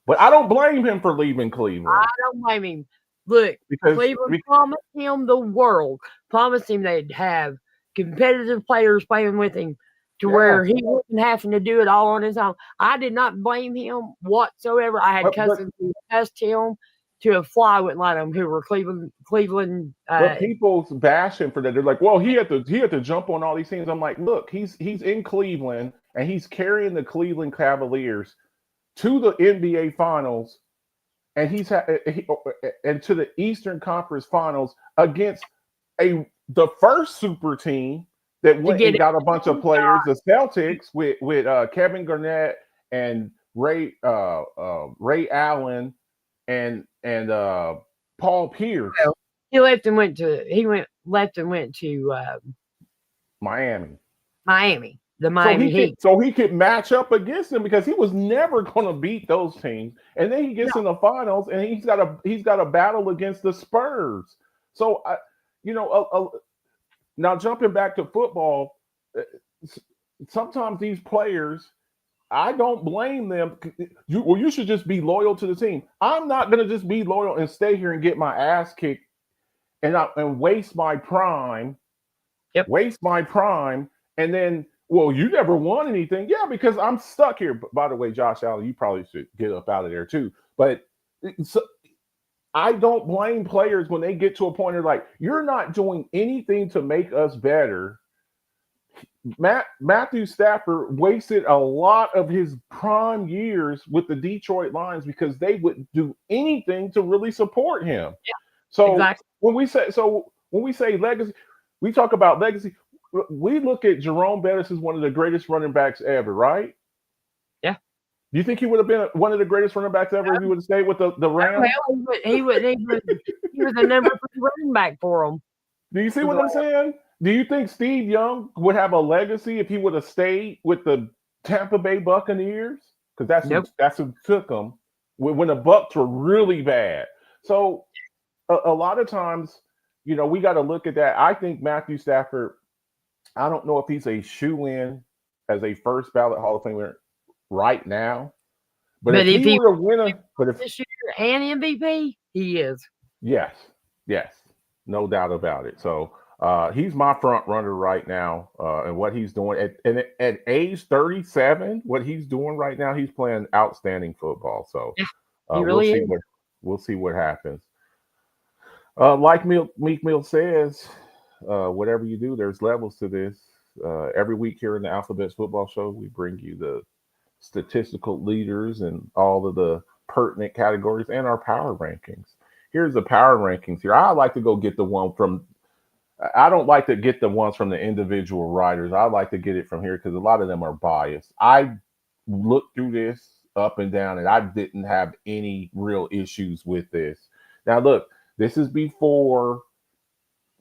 but I don't blame him for leaving Cleveland. I don't blame him. Look, Cleveland promised him the world, promised him they'd have competitive players playing with him to where he wasn't having to do it all on his own. I did not blame him whatsoever. I had cousins who asked him to fly with them who were Cleveland. But people's bash him for that. They're like, well, he had to jump on all these things. I'm like, look, he's in Cleveland and he's carrying the Cleveland Cavaliers to the NBA Finals, and and to the Eastern Conference Finals against the first super team that went and got a bunch of players, the Celtics with Kevin Garnett and Ray Allen and Paul Pierce. He left and went to Miami. The Miami Heat. So he could match up against them because he was never going to beat those teams. And then he gets in the finals and he's got a battle against the Spurs. So now jumping back to football, sometimes these players, I don't blame them. You should just be loyal to the team. I'm not going to just be loyal and stay here and get my ass kicked and waste my prime. Yep. Waste my prime. And then, well, you never won anything. Yeah, because I'm stuck here. By the way, Josh Allen, you probably should get up out of there too. But I don't blame players when they get to a point they're like, you're not doing anything to make us better. Matthew Stafford wasted a lot of his prime years with the Detroit Lions because they wouldn't do anything to really support him. Yeah, so exactly. when we say legacy, we talk about legacy. We look at Jerome Bettis as one of the greatest running backs ever, right? Yeah. Do you think he would have been one of the greatest running backs ever if he would have stayed with the Oh, Rams? hell, he was the number 3 running back for them. Do you see what I'm saying? Do you think Steve Young would have a legacy if he would have stayed with the Tampa Bay Buccaneers? Because that's who took him when the Bucs were really bad. So a lot of times, we got to look at that. I think Matthew Stafford, I don't know if he's a shoe-in as a first ballot Hall of Famer right now. But if he were a winner, this year and MVP, he is. Yes, no doubt about it. So he's my front runner right now, and what he's doing at age 37, what he's doing right now, he's playing outstanding football. So he really is. We'll see what happens. Like Meek Mill says, whatever you do, there's levels to this. Every week here in the Alphabets Football Show, we bring you the statistical leaders and all of the pertinent categories and our power rankings. Here's the power rankings here. I like to go get the one from. I don't like to get the ones from the individual writers. I like to get it from here because a lot of them are biased. I looked through this up and down, and I didn't have any real issues with this. Now, look, this is before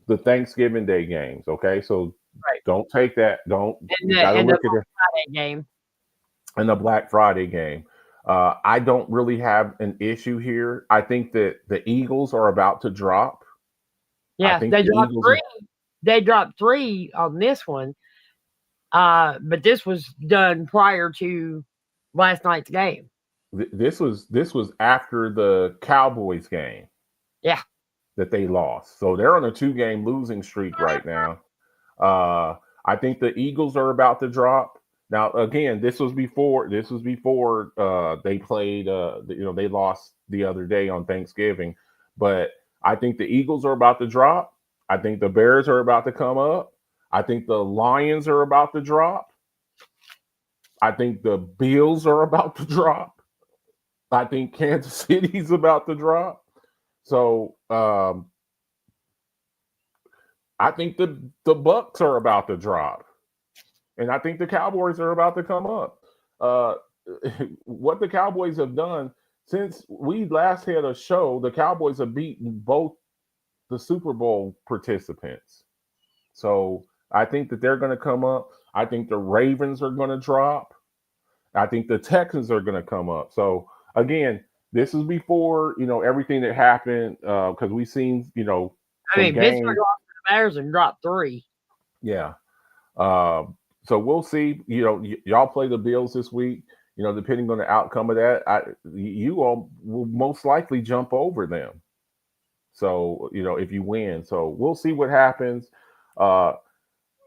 the Thanksgiving Day games, okay? So don't take that. Don't. You got to look at the Friday game. And the Black Friday game. I don't really have an issue here. I think that the Eagles are about to drop. Yeah, they dropped 3. They dropped 3 on this one. But this was done prior to last night's game. This was after the Cowboys game. Yeah. That they lost. So they're on a 2-game losing streak right now. I think the Eagles are about to drop. Now, again, this was before they played. They lost the other day on Thanksgiving, but I think the Eagles are about to drop. I think the Bears are about to come up. I think the Lions are about to drop. I think the Bills are about to drop. I think Kansas City's about to drop. So I think the Bucs are about to drop. And I think the Cowboys are about to come up. What the Cowboys have done since we last had a show, the Cowboys have beaten both the Super Bowl participants. So I think that they're going to come up. I think the Ravens are going to drop. I think the Texans are going to come up. So again, this is before everything that happened because we've seen Pittsburgh lost to the Bears and dropped 3. Yeah. So we'll see. Y'all play the Bills this week. Depending on the outcome of that, you all will most likely jump over them. So if you win, so we'll see what happens.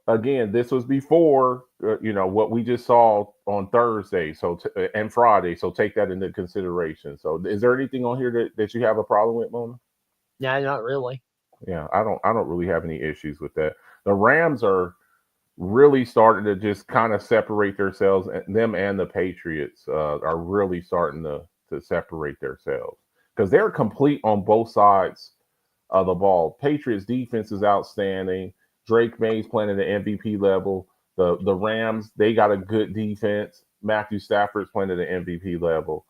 Again, this was before what we just saw on Thursday, and Friday. So take that into consideration. So is there anything on here that you have a problem with, Mona? No, not really. Yeah, I don't really have any issues with that. The Rams are really starting to just kind of separate themselves. Them and the Patriots are really starting to separate themselves because they're complete on both sides of the ball. Patriots defense is outstanding. Drake May's playing at the MVP level. The Rams, they got a good defense. Matthew Stafford's playing at the MVP level.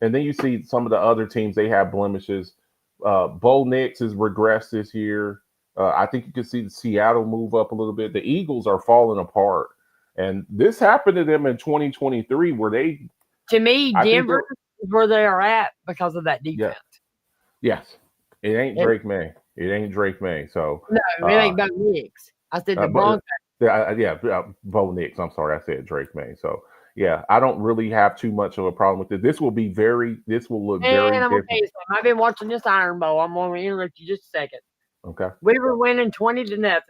And then you see some of the other teams, they have blemishes. Bo Nix has regressed this year. I think you can see Seattle move up a little bit. The Eagles are falling apart. And this happened to them in 2023 where they... To me, Denver is where they are at because of that defense. Yeah. Yes. It ain't Drake May. It ain't Drake May. So no, it ain't Bo Nix. I said the Broncos. Bo Nix. I'm sorry, I said Drake May. So yeah, I don't really have too much of a problem with it. This will look very different. I've been watching this Iron Bowl. I'm going to interrupt you just a second. Okay. We were winning 20-0.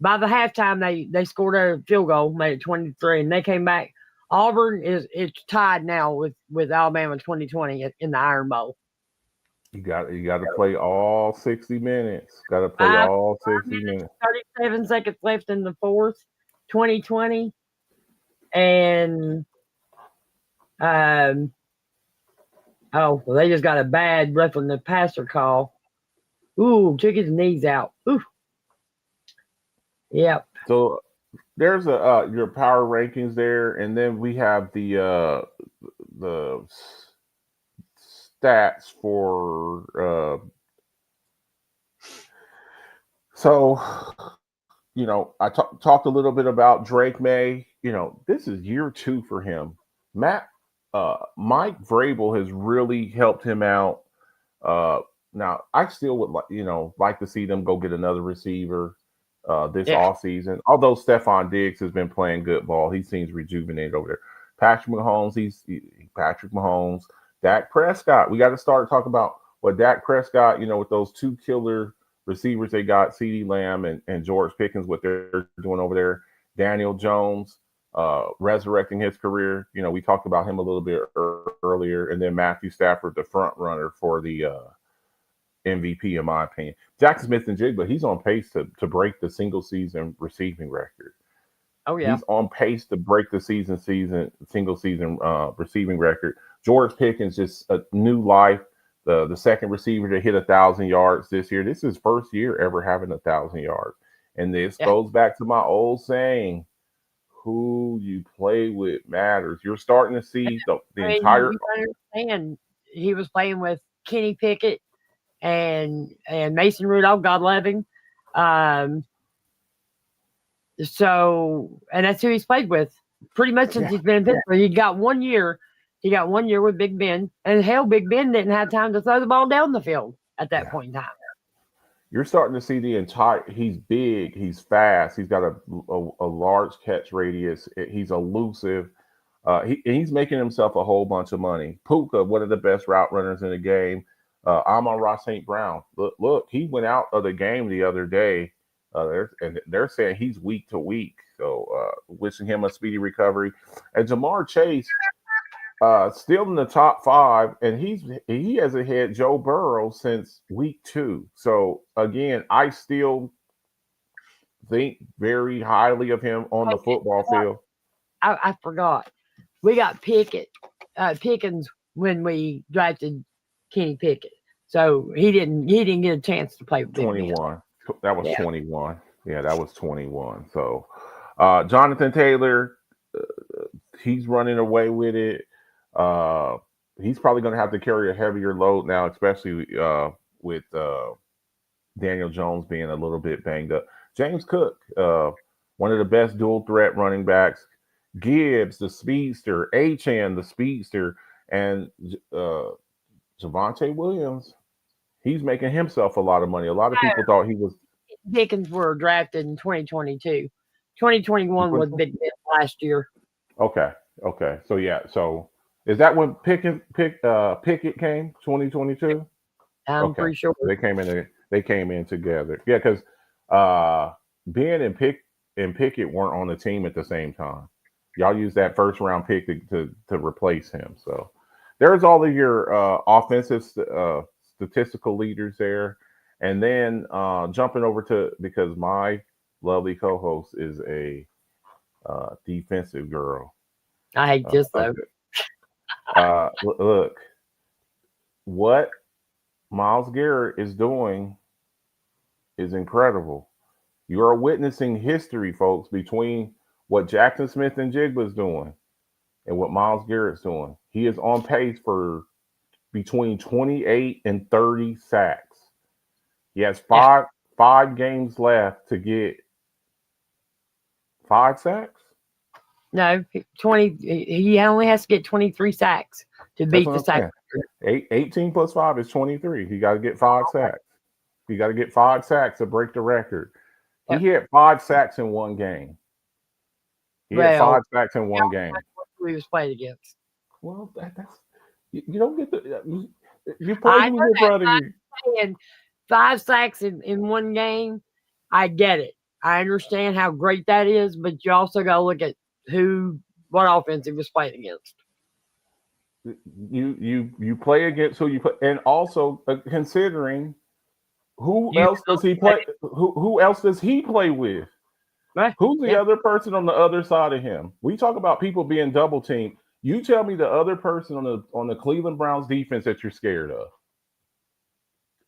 By the halftime, they scored a field goal, made it 23, and they came back. Auburn it's tied now with Alabama 2020 in the Iron Bowl. You got to play all 60 minutes. Got to play all 60 minutes. 37 seconds left in the fourth, 2020, and they just got a bad roughing the passer call. Ooh, took his knees out. Ooh. Yep. So there's your power rankings there, and then we have the stats for so I talked a little bit about Drake May. This is year 2 for him. Mike Vrabel has really helped him out. Now I still would like to see them go get another receiver this off season. Although Stephon Diggs has been playing good ball, he seems rejuvenated over there. Patrick Mahomes, Dak Prescott. We got to start talking about what Dak Prescott, with those 2 killer receivers they got, CeeDee Lamb and George Pickens, what they're doing over there. Daniel Jones resurrecting his career. We talked about him a little bit earlier. And then Matthew Stafford, the front runner for the MVP, in my opinion. Jackson Smith-Njigba, he's on pace to break the single season receiving record. Oh, yeah. He's on pace to break the single season receiving record. George Pickens, just a new life. The second receiver to hit 1,000 yards this year. This is his first year ever having 1,000 yards. And this goes back to my old saying, who you play with matters. You're starting to see the entire. You understand, he was playing with Kenny Pickett and Mason Rudolph, God love him. So, and that's who he's played with pretty much since he's been in Pittsburgh. He got 1 year. He got 1 year with Big Ben, and hell, Big Ben didn't have time to throw the ball down the field at that point in time. You're starting to see the entire. He's big. He's fast. He's got a large catch radius. He's elusive. He's making himself a whole bunch of money. Puka, one of the best route runners in the game. Amon-Ra St. Brown. Look, he went out of the game the other day. And they're saying he's week to week. So wishing him a speedy recovery. And Jamar Chase, still in the top 5, and he has ahead Joe Burrow since week 2. So again, I still think very highly of him on the football field. I forgot. We got Pickens when we drafted Kenny Pickett. So he didn't get a chance to play with 21. That was 21. Yeah, that was 21. So Jonathan Taylor, he's running away with it. He's probably going to have to carry a heavier load now, especially with Daniel Jones being a little bit banged up. James Cook, one of the best dual threat running backs. Gibbs, the speedster. Achane, the speedster. And Javonte Williams, he's making himself a lot of money. A lot of people thought he was. Pickens were drafted in 2022. 2021 was Big Ben last year. Okay. So, yeah. So, is that when Pickett came? 2022. I'm pretty sure They came in together. Yeah, because Ben and Pickett weren't on the team at the same time. Y'all used that first round pick to replace him. So there's all of your offensive statistical leaders there, and then jumping over to, because my lovely co-host is a defensive girl. I just look, what Myles Garrett is doing is incredible. You are witnessing history, folks, between what Jackson Smith-Njigba is doing and what Myles Garrett's doing. He is on pace for between 28 and 30 sacks. He has five games left to get 5 sacks. No, 20. He only has to get 23 sacks to beat the sack. 18 plus 5 is 23. He got to get 5 sacks. He got to get 5 sacks to break the record. He had 5 sacks in one game. He had 5 sacks in one game. Who he was playing against. Well, that's you don't get the you play with your brother. 5 sacks in one game. I get it. I understand how great that is, but you also got to look at what offense he was playing against. You play against who you play, and also considering who else does he play? Who else does he play with? Right. Who's the other person on the other side of him? We talk about people being double teamed. You tell me the other person on the Cleveland Browns defense that you're scared of.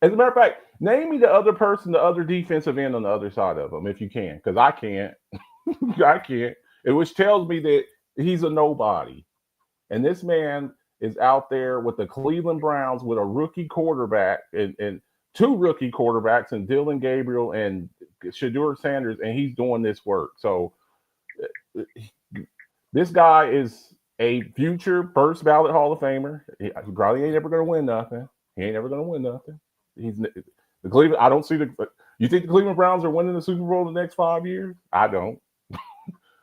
As a matter of fact, name me the other person, the other defensive end on the other side of him, if you can, because I can't. I can't. Which tells me that he's a nobody. And this man is out there with the Cleveland Browns with a rookie quarterback and two rookie quarterbacks and Dylan Gabriel and Shadur Sanders, and he's doing this work. So this guy is a future first ballot Hall of Famer. He probably ain't ever going to win nothing. He ain't ever going to win nothing. He's the Cleveland. I don't see the. You think the Cleveland Browns are winning the Super Bowl in the next 5 years? I don't.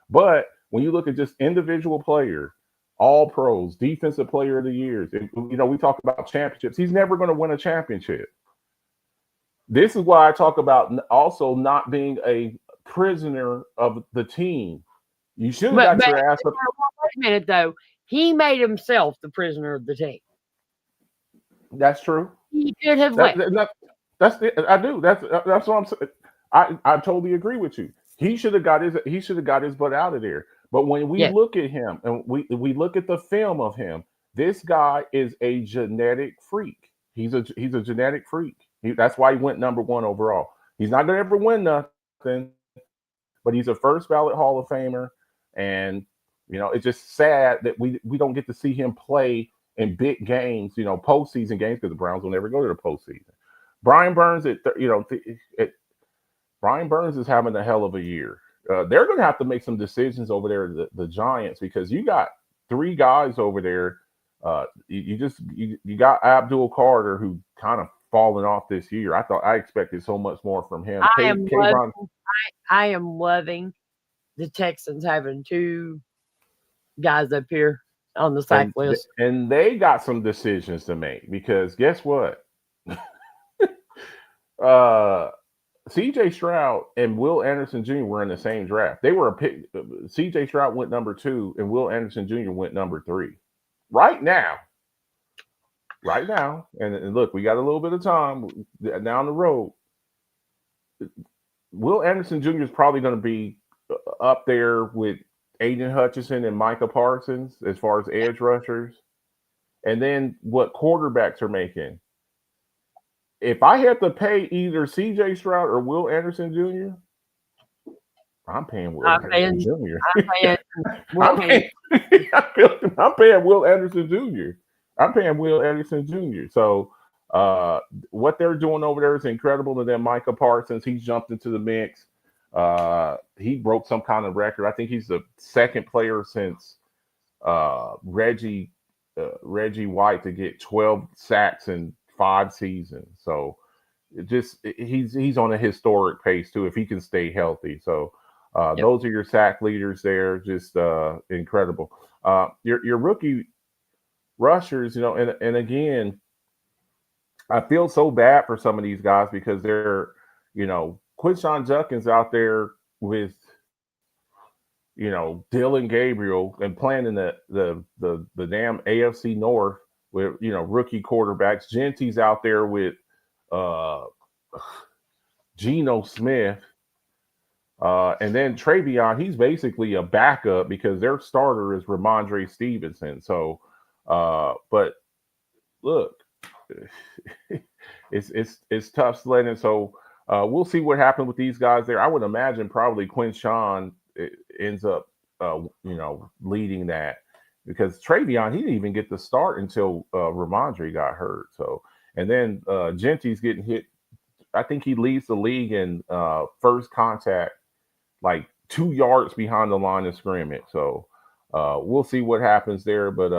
But when you look at just individual players, all pros, defensive player of the years, we talk about championships. He's never going to win a championship. This is why I talk about also not being a prisoner of the team. You should have got your ass up. Wait a minute, though. He made himself the prisoner of the team. That's true. He should have left. I do. That's what I'm saying. I totally agree with you. He should have got his butt out of there. But when we look at him and we look at the film of him, this guy is a genetic freak. He's a genetic freak. That's why he went number 1 overall. He's not going to ever win nothing, but he's a first ballot Hall of Famer. And it's just sad that we don't get to see him play in big games, postseason games, because the Browns will never go to the postseason. Brian Burns, Brian Burns is having a hell of a year. They're going to have to make some decisions over there, the Giants, because you got 3 guys over there. You got Abdul Carter, who kind of fallen off this year. I expected so much more from him. I am loving the Texans having 2 guys up here on the sack list. And they got some decisions to make, because guess what? CJ Stroud and Will Anderson Jr. were in the same draft. They were a pick. CJ Stroud went number 2 and Will Anderson Jr. went number 3. Right now. And look, we got a little bit of time down the road. Will Anderson Jr. is probably going to be up there with Aiden Hutchinson and Micah Parsons as far as edge rushers. And then what quarterbacks are making. If I had to pay either CJ Stroud or Will Anderson Jr., I'm paying Will Anderson Jr. I'm paying Will Anderson Jr. I'm paying Will Anderson Jr. So what they're doing over there is incredible. And then Micah Parsons, he's jumped into the mix. He broke some kind of record. I think he's the second player since Reggie White to get 12 sacks in 5 seasons. So he's on a historic pace too, if he can stay healthy. So those are your sack leaders there. Just incredible. Your rookie rushers, and again, I feel so bad for some of these guys because they're, Quinshon Judkins out there with, Dylan Gabriel and playing in the damn AFC North with, rookie quarterbacks. Genty's out there with Geno Smith. And then Travion, he's basically a backup because their starter is Ramondre Stevenson. So, but look, it's tough sledding. So we'll see what happens with these guys there. I would imagine probably Quinshon ends up, leading that, because Travion, he didn't even get the start until Ramondre got hurt. So, and then Genty's getting hit. I think he leads the league in first contact, like 2 yards behind the line of scrimmage. So we'll see what happens there. But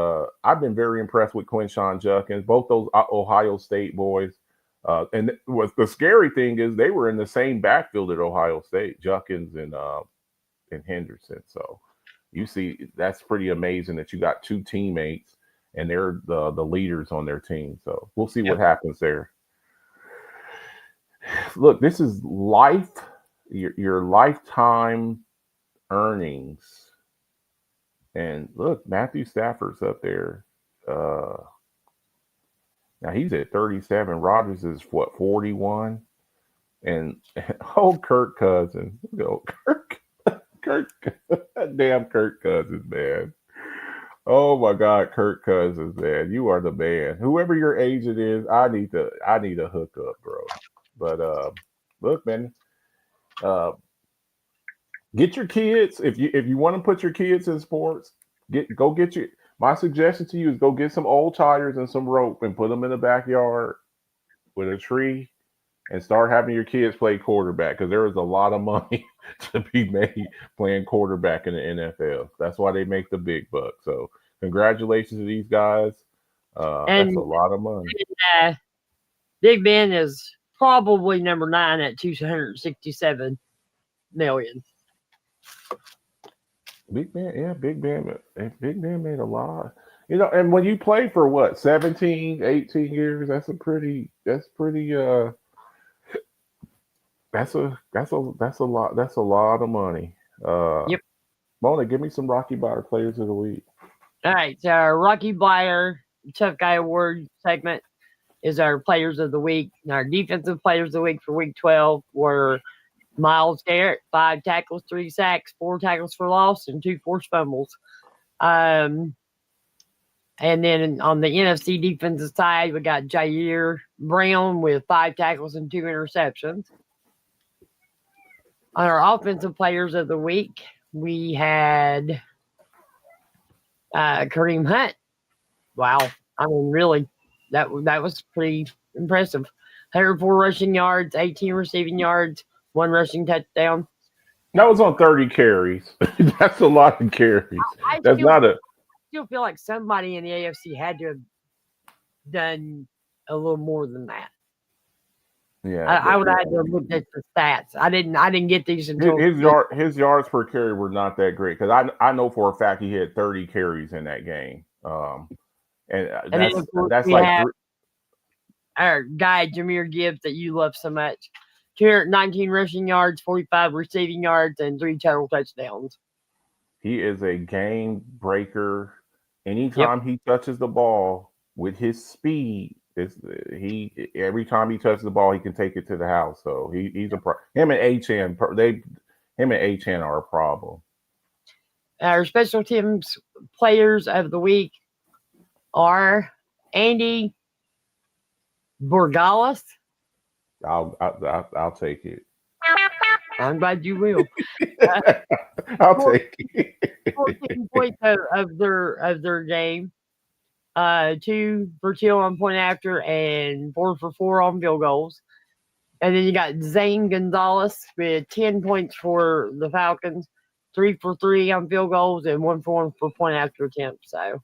I've been very impressed with Quinshon Judkins, both those Ohio State boys. And what the scary thing is, they were in the same backfield at Ohio State, Judkins and Henderson. So you see, that's pretty amazing that you got 2 teammates and they're the leaders on their team. So we'll see what happens there. Look, this is your lifetime earnings. And look, Matthew Stafford's up there. Now he's at 37. Rodgers is 41. And Kirk Cousins. Kirk. Damn Kirk Cousins, man. Oh my God, Kirk Cousins, man, you are the man. Whoever your agent is, I need to hook up, bro. But look, man, uh, get your kids if you want to put your kids in sports. Go get your. My suggestion to you is go get some old tires and some rope and put them in the backyard with a tree and start having your kids play quarterback because there is a lot of money to be made playing quarterback in the NFL. That's why they make the big bucks. So congratulations to these guys. That's And a lot of money. Big Ben is probably number 9 at 267 million. Big Ben, yeah, Big Ben made a lot. And when you play for what, 17, 18 years, that's a lot of money. Yep. Mona, give me some Rocky Bauer players of the week. All right, so our Rocky Bleier Tough Guy Award segment is our players of the week. And our defensive players of the week for week 12 were Myles Garrett, 5 tackles, 3 sacks, 4 tackles for loss, and 2 forced fumbles. And then on the NFC defensive side, we got Jair Brown with 5 tackles and 2 interceptions. On our offensive players of the week, we had Kareem Hunt. Wow. I mean, really, that was pretty impressive. 104 rushing yards, 18 receiving yards, 1 rushing touchdown. That was on 30 carries. That's a lot of carries. I still feel like somebody in the AFC had to have done a little more than that. Yeah, I would have had to look at the stats. I didn't get these until his yards per carry were not that great because I know for a fact he had 30 carries in that game. And that's like our guy Jahmyr Gibbs that you love so much. 219 rushing yards, 45 receiving yards, and 3 total touchdowns. He is a game breaker. Anytime he touches the ball with his speed, every time he touches the ball, he can take it to the house. So he's him and Achane are a problem. Our special teams players of the week are Andy Borgalis. I'll take it. I'm glad you will. I'll take it. 14 points of their game. 2 for 2 on point after and 4 for 4 on field goals. And then you got Zane Gonzalez with 10 points for the Falcons, 3 for 3 on field goals, and 1 for 1 for point after attempt. So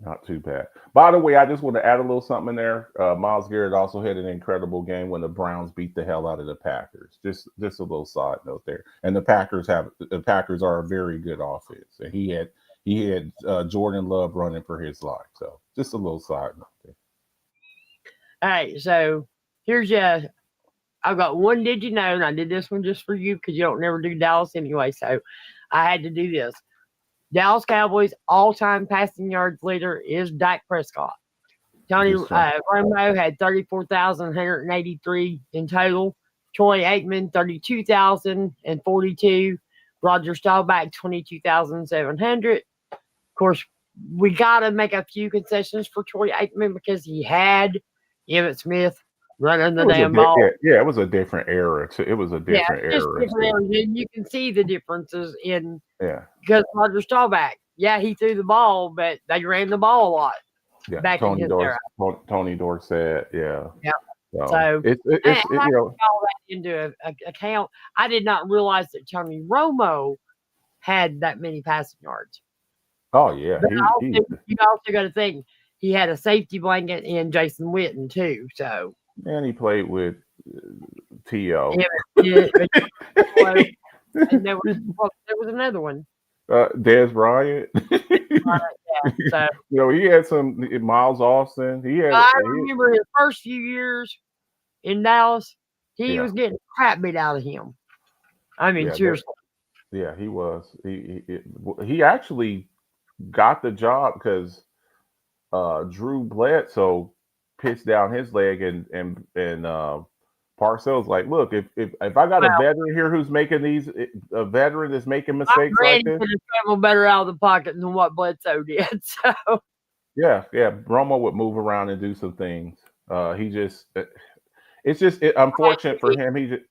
not too bad. By the way, I just want to add a little something in there. Myles Garrett also had an incredible game when the Browns beat the hell out of the Packers. Just a little side note there. And the Packers are a very good offense. And he had Jordan Love running for his life. So just a little side note there. All right, so here's I've got one did you know, and I did this one just for you because you don't never do Dallas anyway. So I had to do this. Dallas Cowboys all-time passing yards leader is Dak Prescott. Tony Romo had 34,183 in total. Troy Aikman, 32,042. Roger Staubach, 22,700. Of course, we got to make a few concessions for Troy Aikman because he had Emmitt Smith running the damn ball. Yeah, it was a different era. It was a different era. And you can see the differences in because Roger Staubach, he threw the ball, but they ran the ball a lot. Yeah, back Tony in his era. Tony Dorsett, yeah. So it's all that into account. I did not realize that Tony Romo had that many passing yards. Oh yeah, you also got to think he had a safety blanket in Jason Witten too. So and he played with T.O. And there was another one. Dez Bryant. So, he had some Miles Austin. I remember his first few years in Dallas, he was getting crap beat out of him. I mean, seriously. Yeah, he was. He actually got the job because Drew Bledsoe pitched down his leg and Parcells like, look, if I got a veteran here who's making a veteran that's making mistakes like this, could have traveled better out of the pocket than what Bledsoe did. So yeah, Romo would move around and do some things. It's just unfortunate for him.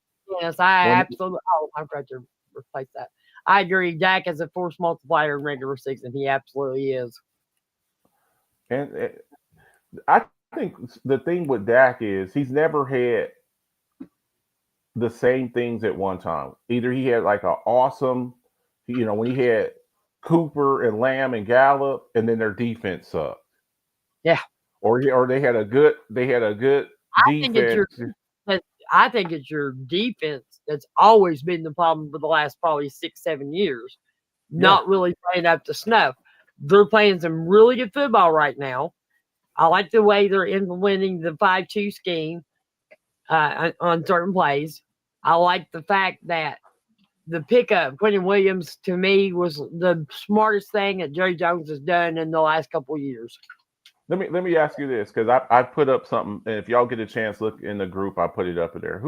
Yes, I absolutely. Oh, I'm going to replace that. I agree. Dak is a force multiplier in regular season. He absolutely is. And I think the thing with Dak is he's never had the same things at one time. Either he had like an awesome, when he had Cooper and Lamb and Gallup, and then their defense sucked. Yeah. Or they had a good defense. I think it's your defense that's always been the problem for the last probably 6-7 years. Not really playing up to snuff. They're playing some really good football right now. I like the way they're implementing the 5-2 scheme on certain plays. I like the fact that the pickup, Quentin Williams, to me, was the smartest thing that Jerry Jones has done in the last couple of years. Let me ask you this, because I put up something, and if y'all get a chance, look in the group, I put it up in there.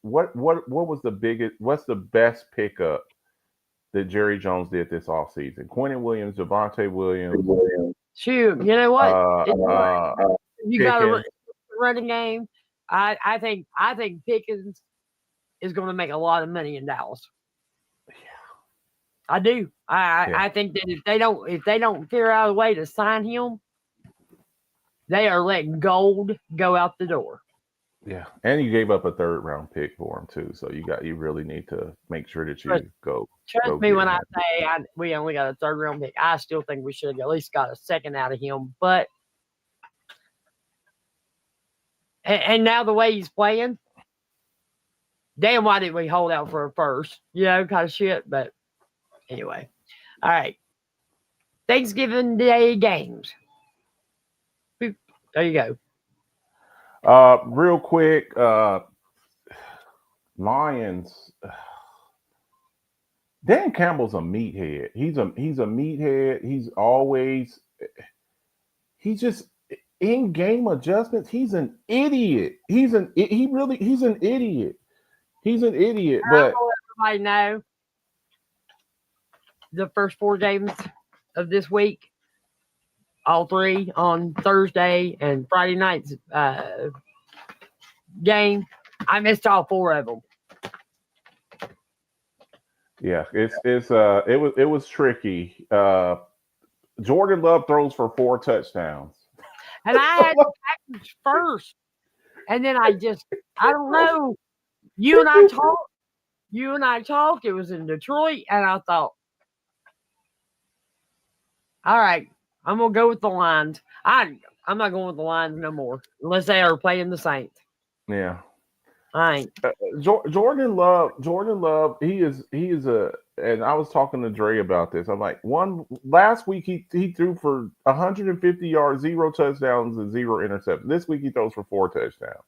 What was what's the best pickup that Jerry Jones did this offseason? Quentin Williams, Javonte Williams. Shoot, you know what? You got a running game. I think Pickens is going to make a lot of money in Dallas. Yeah, I do. I think that if they don't figure out a way to sign him, they are letting gold go out the door. Yeah, and you gave up a 3rd round pick for him too, so you really need to make sure that you go. Trust me when I say we only got a 3rd round pick. I still think we should have at least got a 2nd out of him. But and now the way he's playing, damn, why didn't we hold out for a 1st? Kind of shit. But anyway, all right. Thanksgiving Day games. There you go. Real quick, Lions. Dan Campbell's a meathead. He's a meathead. He's just in-game adjustments. He's an idiot. He's an idiot. He's an idiot. But everybody know the first 4 games of this week, all 3 on Thursday and Friday night's game. I missed all 4 of them. Yeah, it was tricky. Jordan Love throws for 4 touchdowns, and I had the package first, and then I don't know. You and I talked. It was in Detroit, and I thought, all right, I'm gonna go with the Lions. I'm not going with the Lions no more unless they are playing the Saints. Yeah, I ain't. Jordan Love. He is and I was talking to Dre about this. I'm like, last week he threw for 150 yards, 0 touchdowns, and 0 interceptions. This week he throws for 4 touchdowns.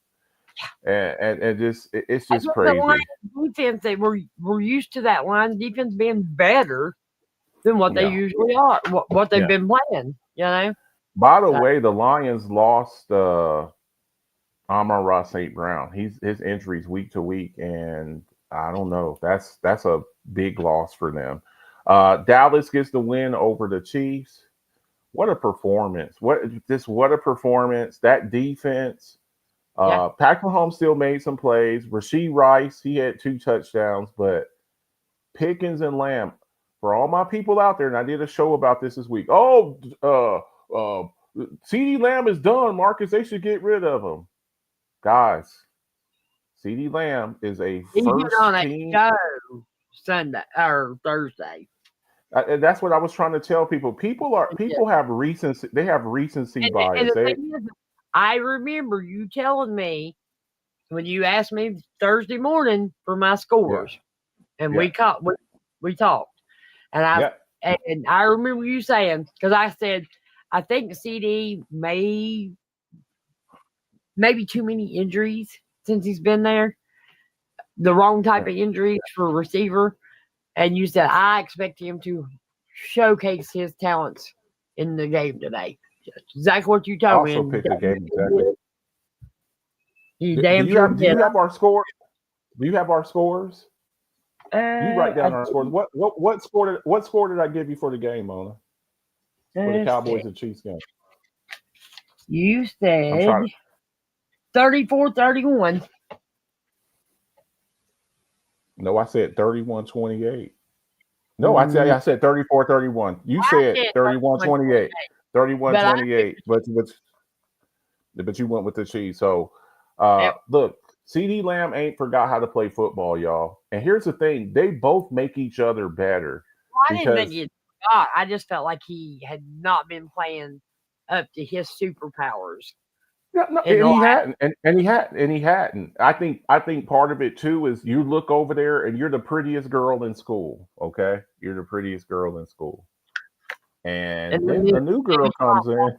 And just it's just crazy. The Lions defense, we're used to that Lions defense being better than what they usually are, what they've been playing, By the way, the Lions lost Amon-Ra St. Brown. His injuries week to week, and I don't know. That's a big loss for them. Dallas gets the win over the Chiefs. What a performance. What a performance. That defense. Patrick Mahomes still made some plays. Rashee Rice, he had 2 touchdowns, but Pickens and Lamb, for all my people out there, and I did a show about this week. CeeDee Lamb is done, Marcus. They should get rid of him. Guys, CeeDee Lamb is a first team Sunday or Thursday. That's what I was trying to tell people. People have recency. They have recency bias. I remember you telling me when you asked me Thursday morning for my scores, and we talked, and I remember you saying, because I said I think CD maybe too many injuries since he's been there, the wrong type of injuries for a receiver, and you said I expect him to showcase his talents in the game today. Exactly what you told me. Also picked the game exactly. He Do damn you sure have did. our score? Do you have our scores? You write down I our scores. What score did I give you for the game, Mona? For the let's Cowboys see. and Chiefs game? You I'm said trying. 34-31. No, I said 31-28. No, Mm, I said 34-31. You I said said 31-28. 31-28. 31-28. But you went with the Chiefs. So Yep. look, CeeDee Lamb ain't forgot how to play football, y'all. And here's the thing: they both make each other better. I didn't think Because he forgot. I just felt like he had not been playing up to his superpowers. yeah, no, In the and he last, hadn't, and he hadn't. I think part of it too is you look over there and you're the prettiest girl in school. Okay, you're the prettiest girl in school, and and then then a new girl comes in.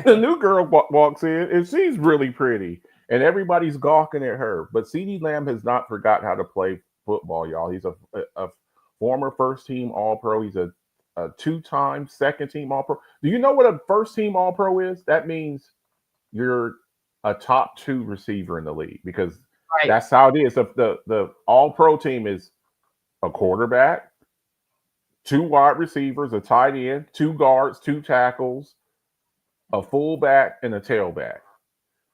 The new girl walks in, and she's really pretty, and everybody's gawking at her. But CeeDee Lamb has not forgot how to play football, y'all. He's a former first team All Pro. He's a two-time second team All Pro. Do you know what a first team All Pro is? That means you're a top 2 receiver in the league, because right. that's how it is. The All Pro team is a quarterback, 2 wide receivers, a tight end, 2 guards, 2 tackles, a fullback, and a tailback.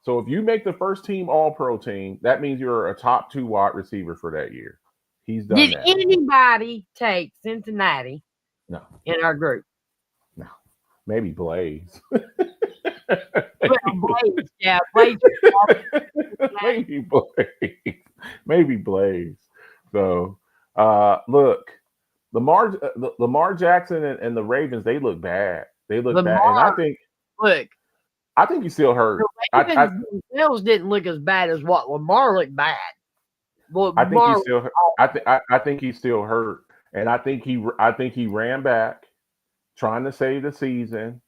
So if you make the first team All Pro team, that means you're a top 2 wide receiver for that year. He's done Did that. anybody take Cincinnati No, in our group? no, maybe Blaze. Well, Blaze, yeah, Blaze. Maybe Blaze. Maybe Blaze. So look, Lamar Jackson and the Ravens, they look bad. They look bad. And Look, I think he's still hurt. the Ravens themselves didn't look as bad as what Lamar looked bad. Well, I think he's still. I think he's still hurt, and I think he ran back, trying to save the season.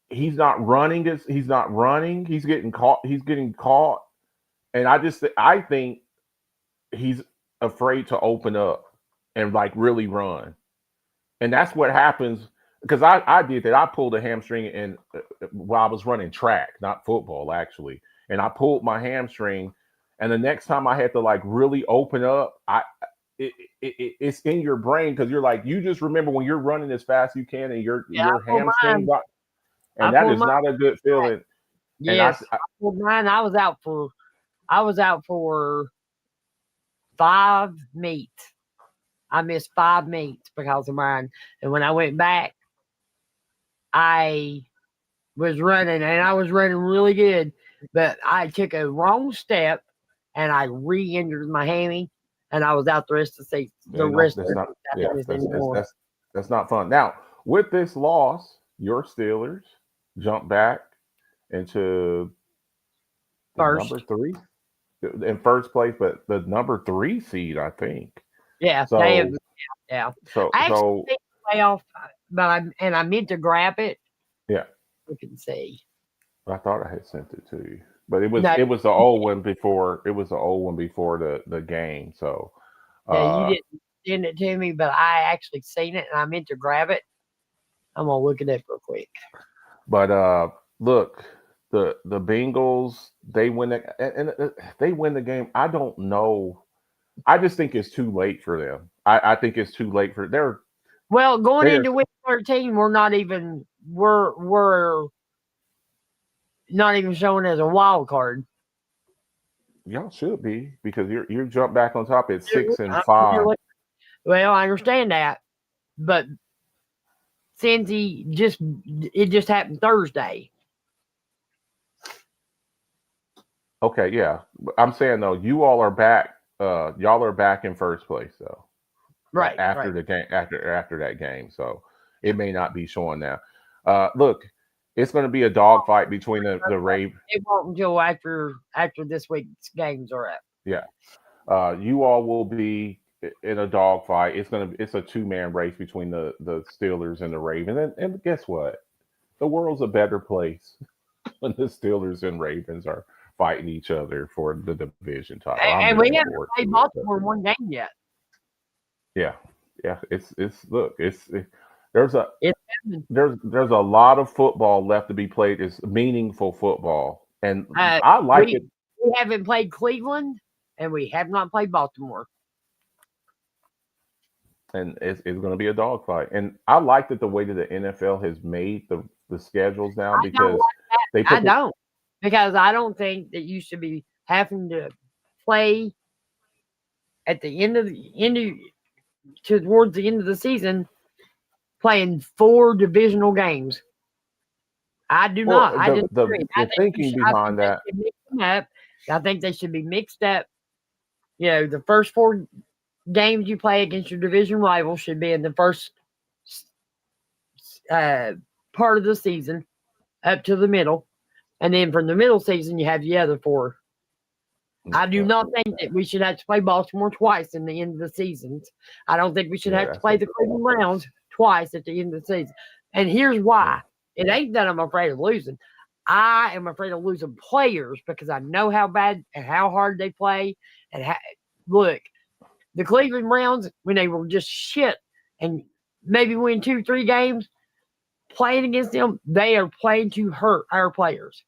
He's not running. He's not running. He's getting caught. And I think he's afraid to open up and like really run. And that's what happens, because I did that. I pulled a hamstring and while I was running track, not football actually, and I pulled my hamstring. And the next time I had to like really open up, it's in your brain, because you're like, you just remember when you're running as fast as you can and your hamstring, and that is not a good feeling. Yes, I pulled mine. I was out for 5 meets. I missed 5 meets because of mine. And when I went back, I was running, and I was running really good, but I took a wrong step and I re-injured my hammy, and I was out the rest of the season. That's not fun. Now, with this loss, your Steelers jump back into number 3 in first place, but the number 3 seed, I think. Yeah, so, yeah. So I actually think playoff, but I meant to grab it. Yeah, we can see. I thought I had sent it to you, but it was the old one before. It was the old one before the game. So yeah, you didn't send it to me, but I actually seen it and I meant to grab it. I'm gonna look at it real quick. But look, the Bengals, they win and they win the game. I don't know. I just think it's too late for them. I think it's too late for going into week 13. We're not even showing as a wild card. Y'all should be, because you jump back on top at 6-5. Well, I understand that, but Cincy it just happened Thursday. Okay, yeah. I'm saying though, you all are back. Y'all are back in first place though. Right. After the game, after that game. So it may not be showing now. Look, it's going to be a dogfight between the Ravens. It won't until after this week's games are up. Yeah. You all will be in a dogfight. It's a 2-man race between the Steelers and the Ravens. And guess what? The world's a better place when the Steelers and Ravens are fighting each other for the division title. And we haven't played Baltimore in one game yet. Yeah. There's a lot of football left to be played. It's meaningful football And I like we, it. We haven't played Cleveland, and we have not played Baltimore. And it's going to be a dogfight. And I like that the way that the NFL has made the schedules now, because they put because I don't think that you should be having to play at the towards the end of the season, playing 4 divisional games. I do not. I disagree. The thinking behind that. I think they should be mixed up. The first 4 games you play against your division rival should be in the first part of the season up to the middle. And then from the middle season, you have the other 4. I do not think that we should have to play Baltimore twice in the end of the season. I don't think we should have to play the Cleveland Browns twice at the end of the season. And here's why. It ain't that I'm afraid of losing. I am afraid of losing players because I know how bad and how hard they play. And look, the Cleveland Browns, when they were just shit and maybe win 2-3 games, playing against them, they are playing to hurt our players.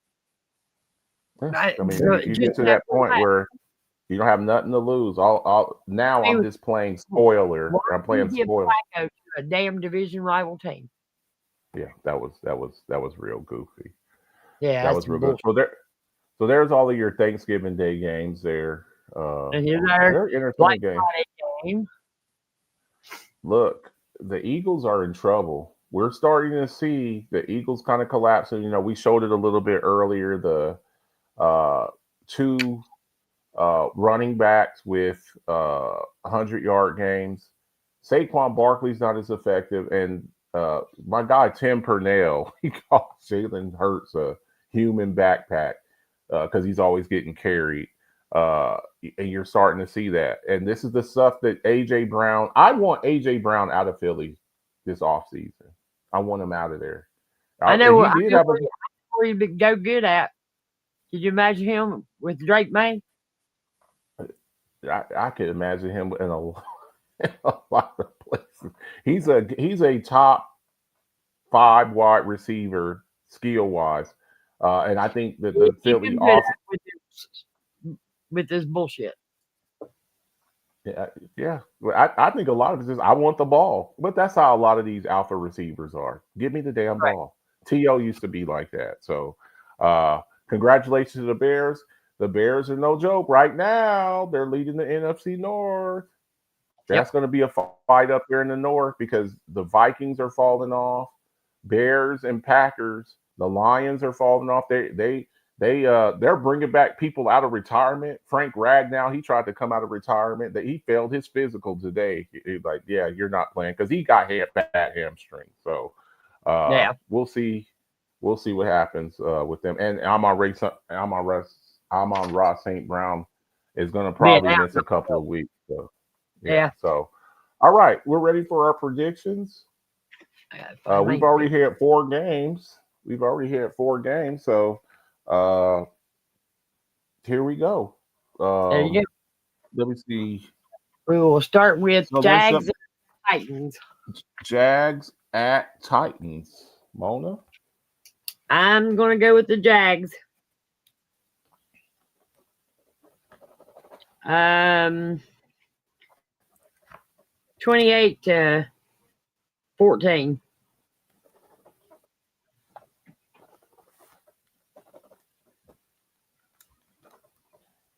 I mean, you get to that point where you don't have nothing to lose. Now I'm just playing spoiler. I'm playing spoiler. To a damn division rival team. Yeah, that was real goofy. Yeah, that was real good. So there's all of your Thanksgiving Day games there. And here's they're entertaining games. Game. Look, the Eagles are in trouble. We're starting to see the Eagles kind of collapsing. We showed it a little bit earlier. The 2 running backs with 100-yard games. Saquon Barkley's not as effective, and my guy Tim Purnell, he called Jalen Hurts a human backpack because he's always getting carried. And you're starting to see that. And this is the stuff that A.J. Brown. I want A.J. Brown out of Philly this offseason. I want him out of there. I know where he'd go good at. Could you imagine him with Drake May? I could imagine him in a lot of places. He's a top 5 wide receiver skill wise, and I think that the Philly with this bullshit. Yeah. I think a lot of it is I want the ball, but that's how a lot of these alpha receivers are. Give me the damn ball. T.O. used to be like that. So, congratulations to the Bears. The Bears are no joke right now. They're leading the NFC North. That's going to be a fight up there in the North because the Vikings are falling off. Bears and Packers, the Lions are falling off. They're bringing back people out of retirement. Frank Ragnow, he tried to come out of retirement. He failed his physical today. He's like, yeah, you're not playing because he got bad hamstring. So, we'll see. We'll see what happens with them. And Amon-Ra St. Brown is going to probably miss a couple of weeks. So, So, all right, we're ready for our predictions. We've already had 4 games. So, here we go. There you go. Let me see. We will start with Jags and Titans. Jags at Titans. Mona? I'm going to go with the Jags. 28-14.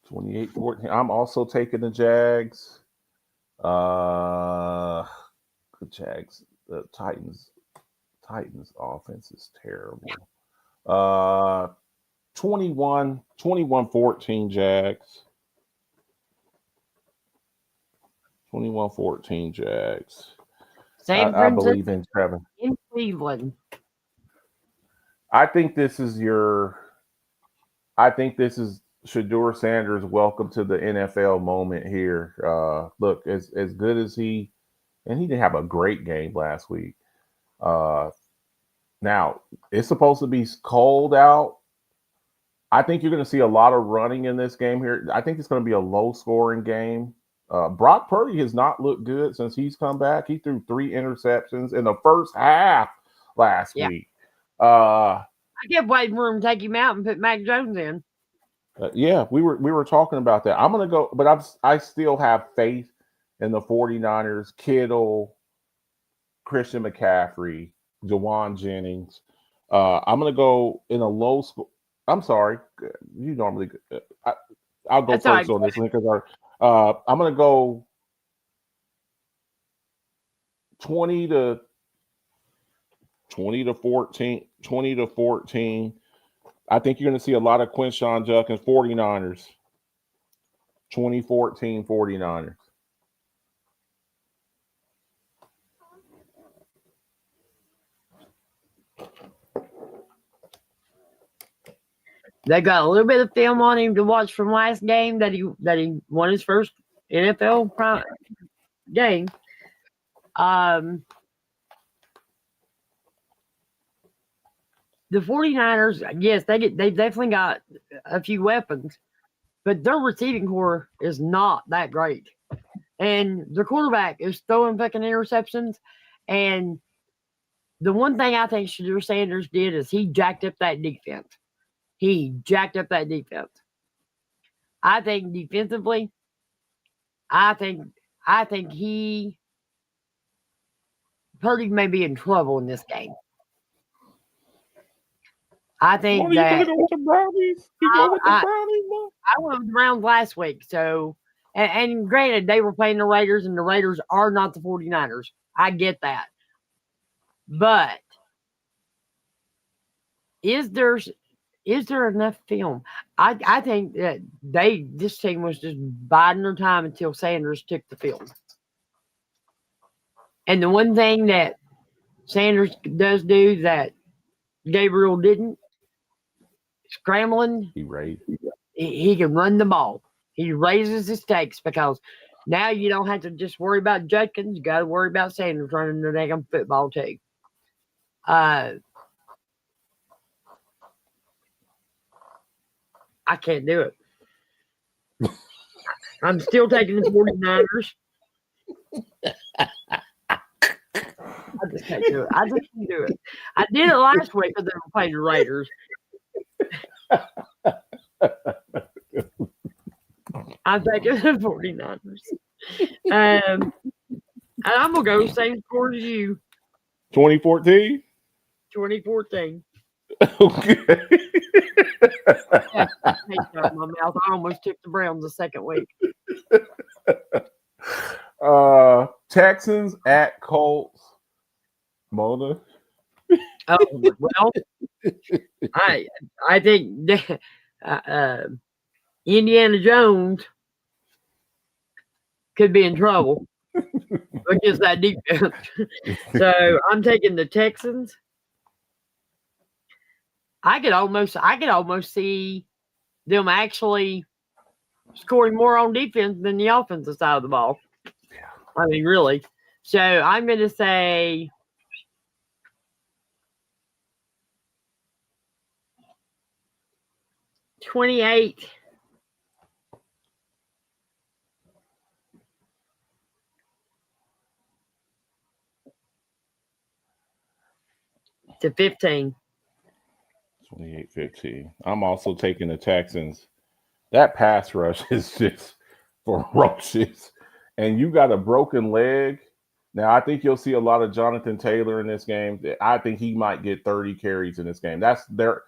28-14. I'm also taking the Jags. The Jags. The Titans offense is terrible. 21-14 Jags. 21-14 Jags. I believe in Trevor. In Cleveland. I think this is Shedeur Sanders' welcome to the NFL moment here. Look, as good as he didn't have a great game last week. Now, it's supposed to be cold out. I think you're going to see a lot of running in this game here. I think it's going to be a low-scoring game. Brock Purdy has not looked good since he's come back. He threw 3 interceptions in the first half last week. I I kept waiting for him to take him out and put Mac Jones in. Yeah, we were talking about that. I'm gonna go, but I still have faith in the 49ers. Kittle, Christian McCaffrey, Jawan Jennings. I'm gonna go in a low score. I'm sorry, you normally. I'll go That's first all on this one because I'm gonna go 20 to 14. 20 to 14. I think you're going to see a lot of Quinshon Judkins 49ers. 2014 49ers. They got a little bit of film on him to watch from last game that he won his first NFL game. The 49ers, yes, they definitely got a few weapons, but their receiving core is not that great. And their quarterback is throwing fucking interceptions. And the one thing I think Shedeur Sanders did is he jacked up that defense. I think defensively, I think Purdy may be in trouble in this game. I think that go with the Brownies? I went with the Browns last week. So, and granted, they were playing the Raiders, and the Raiders are not the 49ers. I get that. But is there enough film? I think that this team was just biding their time until Sanders took the field. And the one thing that Sanders does do that Gabriel didn't, scrambling, he can run the ball. He raises his stakes because now you don't have to just worry about Judkins. You got to worry about Sanders running the damn football too. I can't do it. I'm still taking the 49ers. I just can't do it. I did it last week because they were playing the Raiders. I'm taking the 49ers. And I'm going to go same score as you. 2014? 2014. Okay. Yeah, my mouth. I almost took the Browns the second week. Texans at Colts. Mona. Oh well, I think Indiana Jones could be in trouble against that defense. So I'm taking the Texans. I could almost see them actually scoring more on defense than the offensive side of the ball. I mean, really. So I'm going to say 28 to 15. 28-15. I'm also taking the Texans. That pass rush is just ferocious. And you got a broken leg. Now, I think you'll see a lot of Jonathan Taylor in this game. I think he might get 30 carries in this game. That's their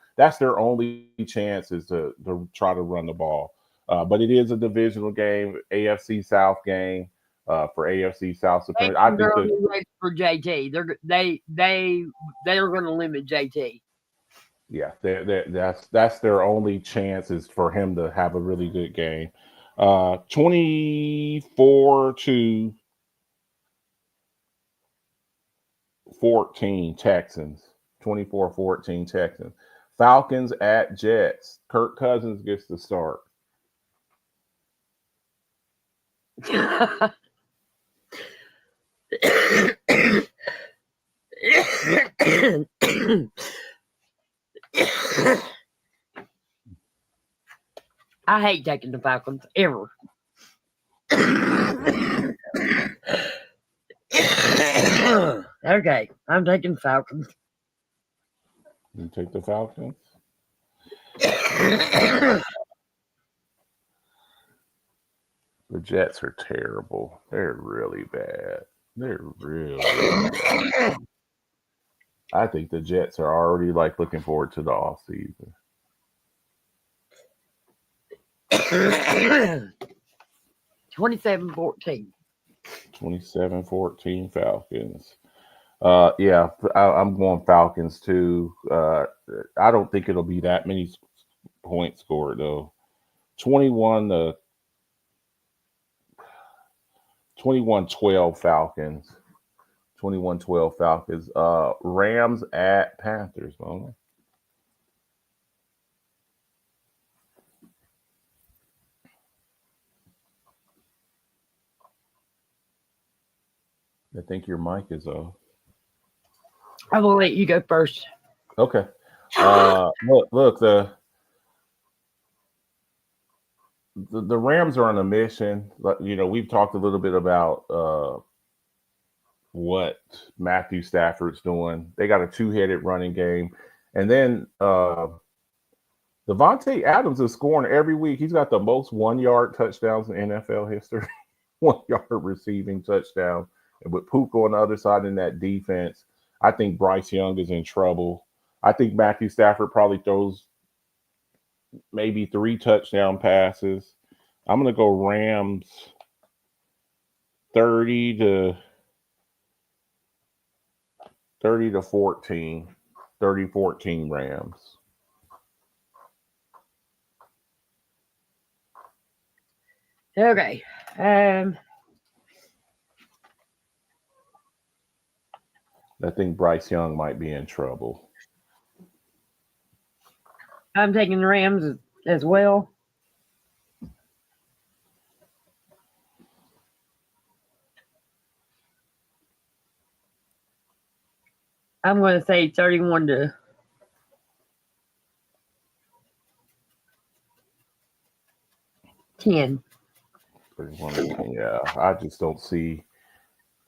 only chance is to try to run the ball. But it is a divisional game, AFC South game for AFC South supremacy. I think they're for JT. They're going to limit JT. Yeah, that's their only chance is for him to have a really good game. 24-14 Texans. 24-14 Texans. Falcons at Jets. Kirk Cousins gets the start. I hate taking the Falcons ever. Okay, I'm taking Falcons. You take the Falcons? The Jets are terrible. They're really bad. They're really bad. I think the Jets are already like looking forward to the off season. 27-14. 27-14 Falcons. Yeah, I'm going Falcons too. I don't think it'll be that many points scored though. 21-12 Falcons. 21-12 Falcons. Rams at Panthers, Mona. I think your mic is off. I will let you go first. Okay. Look, the Rams are on a mission. You know, we've talked a little bit about what Matthew Stafford's doing. They got a two-headed running game. And then Devontae Adams is scoring every week. He's got the most 1-yard touchdowns in NFL history. 1-yard receiving touchdown. And with Puka on the other side in that defense, I think Bryce Young is in trouble. I think Matthew Stafford probably throws maybe 3 touchdown passes. I'm going to go Rams 30-14. 30-14 Rams. Okay. I think Bryce Young might be in trouble. I'm taking the Rams as well. I'm going to say 31-10. Yeah, I just don't see.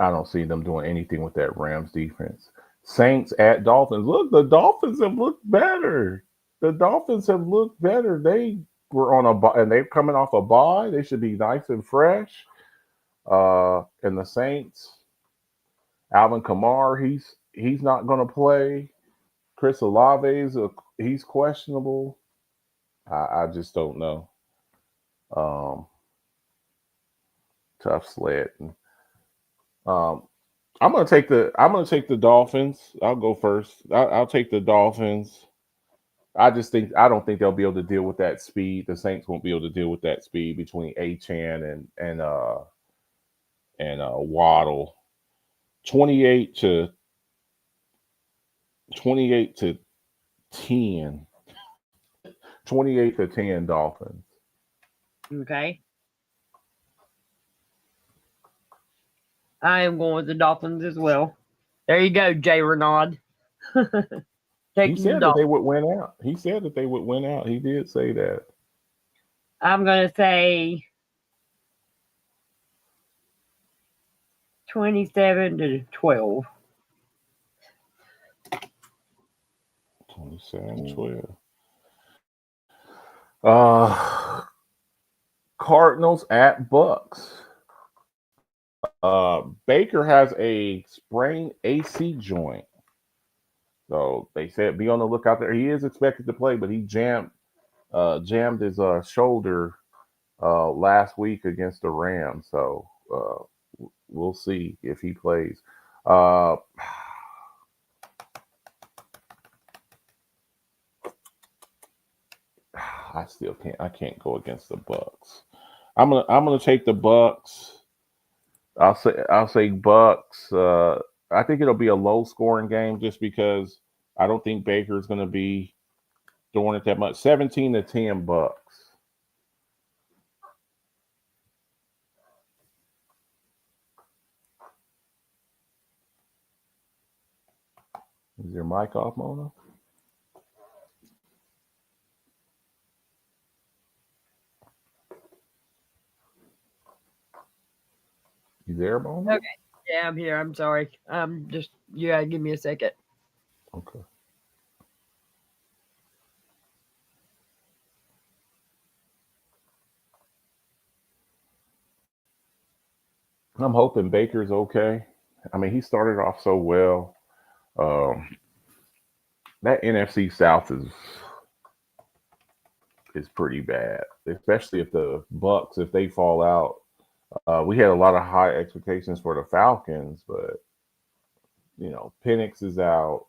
I don't see them doing anything with that Rams defense. Saints at Dolphins. Look, the Dolphins have looked better. The Dolphins have looked better. They were on a bye, and they're coming off a bye. They should be nice and fresh. And the Saints, Alvin Kamara, he's not going to play. Chris Olave's he's questionable. I just don't know. Tough sled. I'm gonna take the Dolphins. I'll go first. I'll take the Dolphins. I don't think they'll be able to deal with that speed. The Saints won't be able to deal with that speed between Achane and Waddle. 28-10. 28-10 Dolphins. Okay. I am going with the Dolphins as well. There you go, Jay Renaud. He said that they would win out. He said that they would win out. He did say that. I'm going to say 27-12. 27-12. Cardinals at Bucks. Baker has a sprained AC joint. So they said be on the lookout there. He is expected to play, but he jammed his shoulder last week against the Rams. So we'll see if he plays. I can't go against the Bucks. I'm gonna take the Bucks. I'll say Bucks. I think it'll be a low scoring game just because I don't think Baker is going to be throwing it that much. 17-10 Bucks. Is your mic off, Mona? You there, Mona? Okay. Yeah, I'm here. I'm sorry. You gotta give me a second. Okay. I'm hoping Baker's okay. I mean, he started off so well. Um, that NFC South is pretty bad, especially if the Bucks if they fall out. We had a lot of high expectations for the Falcons, but Penix is out.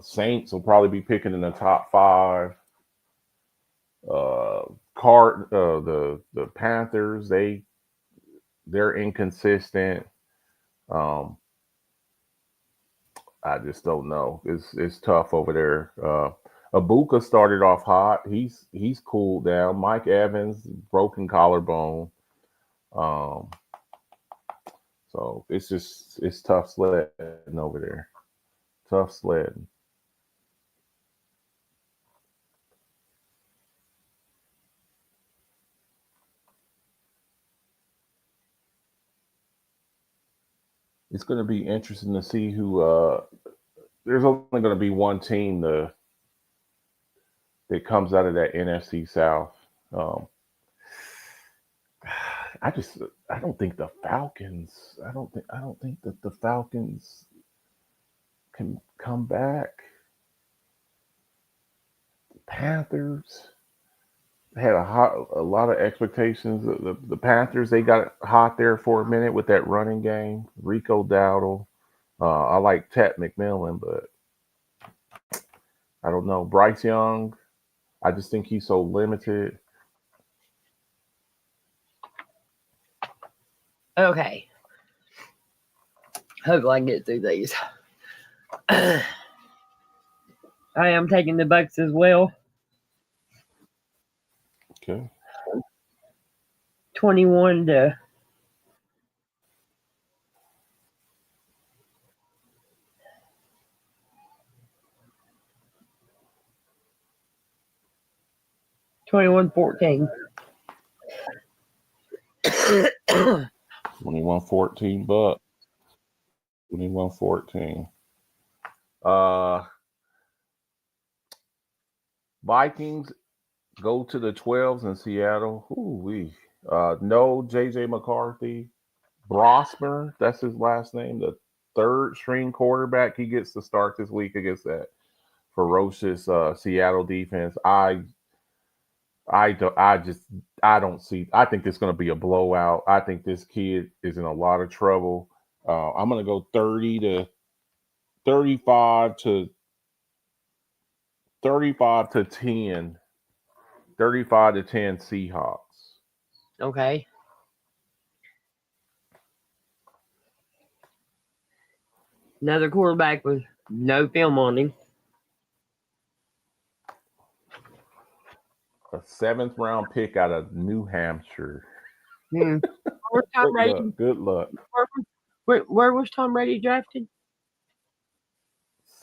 Saints will probably be picking in the top five. The Panthers they're inconsistent. Um, I just don't know. It's tough over there. Abuka started off hot. He's cooled down. Mike Evans broken collarbone. Um, so it's tough sledding over there. Tough sledding. It's going to be interesting to see who. There's only going to be one team that comes out of that NFC South. I don't think the Falcons. I don't think that the Falcons can come back. The Panthers had a lot of expectations. The Panthers, they got hot there for a minute with that running game. Rico Dowdle. I like Ted McMillan, but I don't know. Bryce Young, I just think he's so limited. Okay. Hopefully I can get through these. I am taking the Bucks as well. Okay. 21 to 21-14. 21-14 Bucks. 21-14. Vikings go to the 12s in Seattle. Ooh-wee. No JJ McCarthy. Brosmer, that's his last name, the third string quarterback. He gets to start this week against that ferocious Seattle defense. I don't see. I think it's going to be a blowout. I think this kid is in a lot of trouble. I'm going to go 35 to 10. 35 to 10 Seahawks. Okay. Another quarterback with no film on him. A 7th round pick out of New Hampshire. Where's Tom Brady? Good luck. Where was Tom Brady drafted?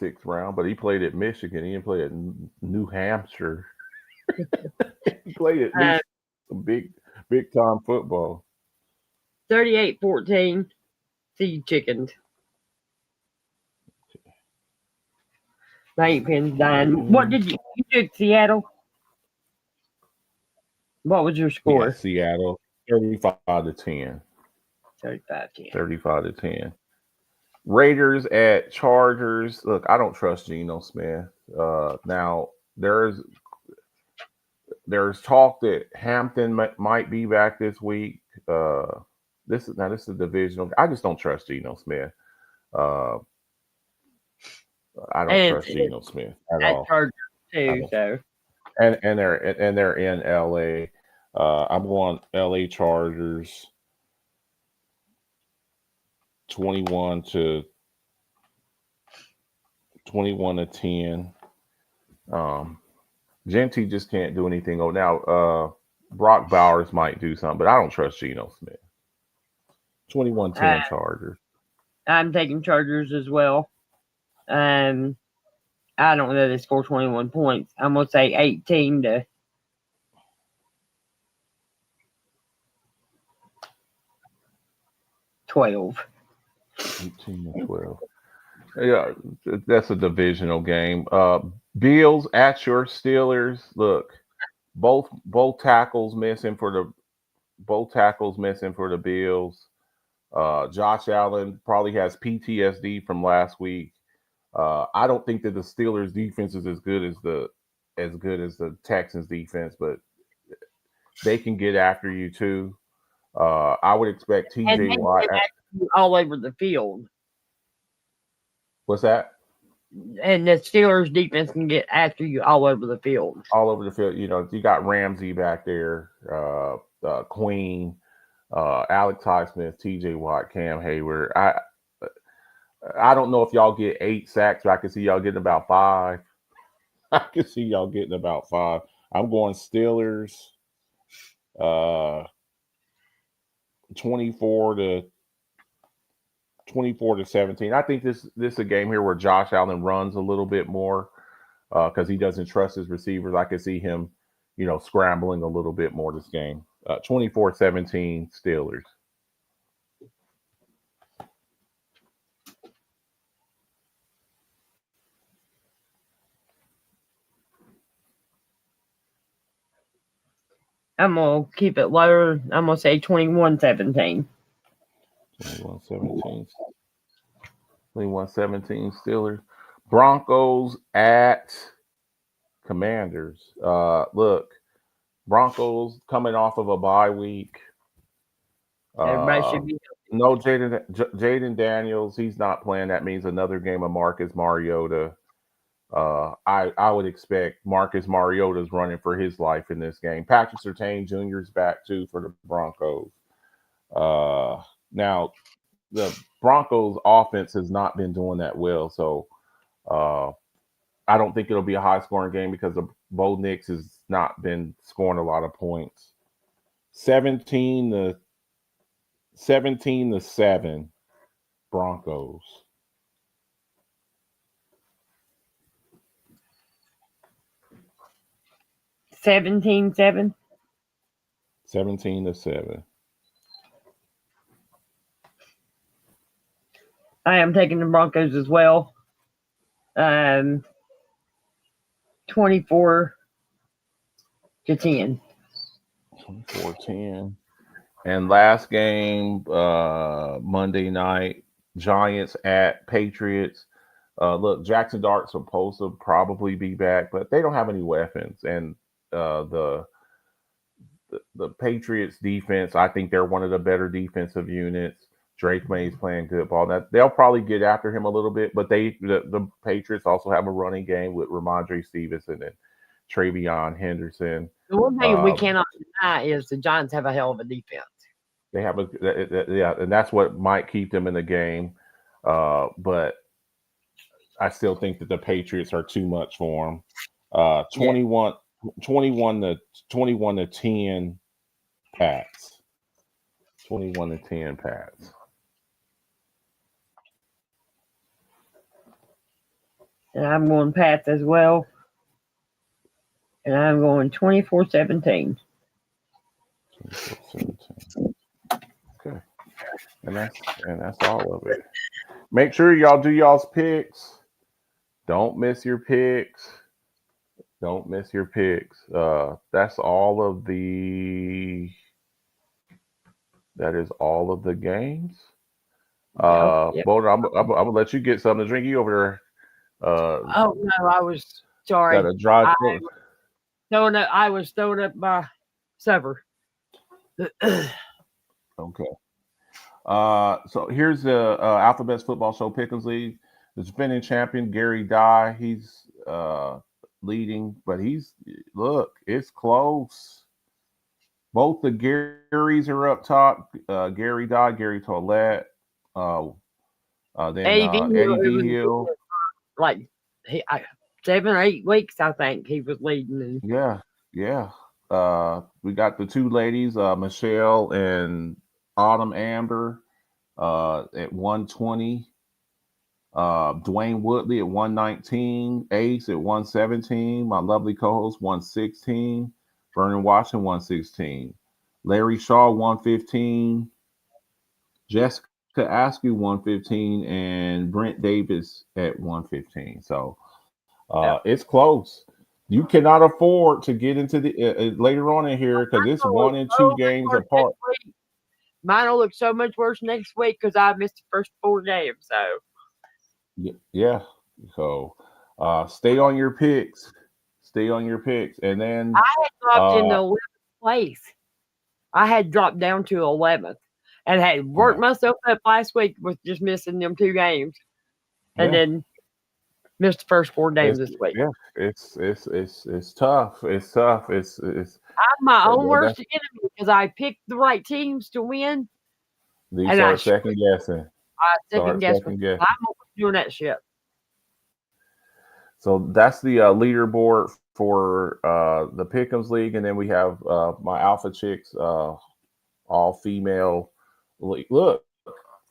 6th round, but he played at Michigan. He didn't play at New Hampshire. He played at Michigan. Big time football. 38-14. Sea chickens. My pen's dying. What did you took Seattle? What was your score? Yeah, Seattle, 35 to 10. 35-10. 35 to 10. Raiders at Chargers. Look, I don't trust Geno Smith. Now there's talk that Hampton might be back this week. This is a divisional. I just don't trust Geno Smith. I don't trust Geno Smith at all. Chargers too, so. And they're in LA. I'm going LA Chargers 21 to 10. Genty just can't do anything. Oh, now Brock Bowers might do something, but I don't trust Geno Smith. 21-10 Chargers. I'm taking Chargers as well. I don't know they score 21 points. I'm gonna say 18 to 12. 18 to 12. Yeah, that's a divisional game. Bills at your Steelers. Look, both tackles missing for both tackles missing for the Bills. Josh Allen probably has PTSD from last week. I don't think that the Steelers defense is as good as the Texans defense, but they can get after you too. I would expect And TJ they Watt. get after you all over the field. What's that? And the Steelers defense can get after you all over the field. All over the field. You know, you got Ramsey back there, Queen, Alex Highsmith, TJ Watt, Cam Hayward. I don't know if y'all get 8 sacks, but I can see y'all getting about 5. I can see y'all getting about 5. I'm going Steelers 24 to 17. I think this is a game here where Josh Allen runs a little bit more because he doesn't trust his receivers. I can see him, scrambling a little bit more this game. 24-17 Steelers. I'm going to keep it lower. I'm going to say 21-17. 21-17. 21-17 Steelers. Broncos at Commanders. Look, Broncos coming off of a bye week. Everybody should be. No Jaden Daniels. He's not playing. That means another game of Marcus Mariota. I would expect Marcus Mariota's running for his life in this game. Patrick Surtain Jr. is back too for the Broncos. Now, the Broncos offense has not been doing that well, so I don't think it'll be a high-scoring game because Bo Nix has not been scoring a lot of points. 17-7 Broncos. 17-7. 17-7. I am taking the Broncos as well. 24-10. 24-10. And last game, Monday night, Giants at Patriots. Look, Jackson Dart's supposed to probably be back, but they don't have any weapons. And the Patriots defense, I think they're one of the better defensive units. Drake May's playing good ball. That they'll probably get after him a little bit, but the Patriots also have a running game with Ramondre Stevenson and Travion Henderson. The one thing we cannot deny is the Giants have a hell of a defense. They have and that's what might keep them in the game. But I still think that the Patriots are too much for them. 21 to 10 Pats. 21 to 10 Pats. And I'm going Pats as well. And I'm going 24-17. 24-17. Okay. And that's all of it. Make sure y'all do y'all's picks. Don't miss your picks. Don't miss your picks. That's all of the. That is all of the games. Yep. Boulder, I'm gonna let you get something to drink. You over there? Oh no, I was sorry. Got a dry throat. I was throwing up my supper. Okay. So here's the Alphabets Football Show Pick'ems League. The defending champion Gary Dye. He's leading, but it's close. Both the Garys are up top. Gary Dye, Gary Tollett, then Eddie Hill. Like 7 or 8 weeks, I think he was leading. Yeah. We got the two ladies, Michelle and Autumn Amber, at 120. Dwayne Woodley at 119. Ace at 117. My lovely co-host 116. Vernon Washington 116. Larry Shaw 115. Jessica Askew 115, and Brent Davis at 115. So it's close. You cannot afford to get into the later on in here because it's Mine will look 1 and so 2 much games worse apart. next week. Mine will look so much worse next week because I missed the first 4 games. So Yeah. So stay on your picks. Stay on your picks. And then I had dropped in the uh 11th place. I had dropped down to 11th and had worked yeah, myself up last week with just missing them 2 games, and yeah. then missed the first 4 games It's this week. yeah, it's tough. It's tough. It's I'm my own that's worst enemy because I picked the right teams to win, these and I start second guessing. second Start guess second myself. guessing. I'm always doing that shit. So that's the leaderboard for the Pick'ems League, and then we have my Alpha Chicks, all female league. Look,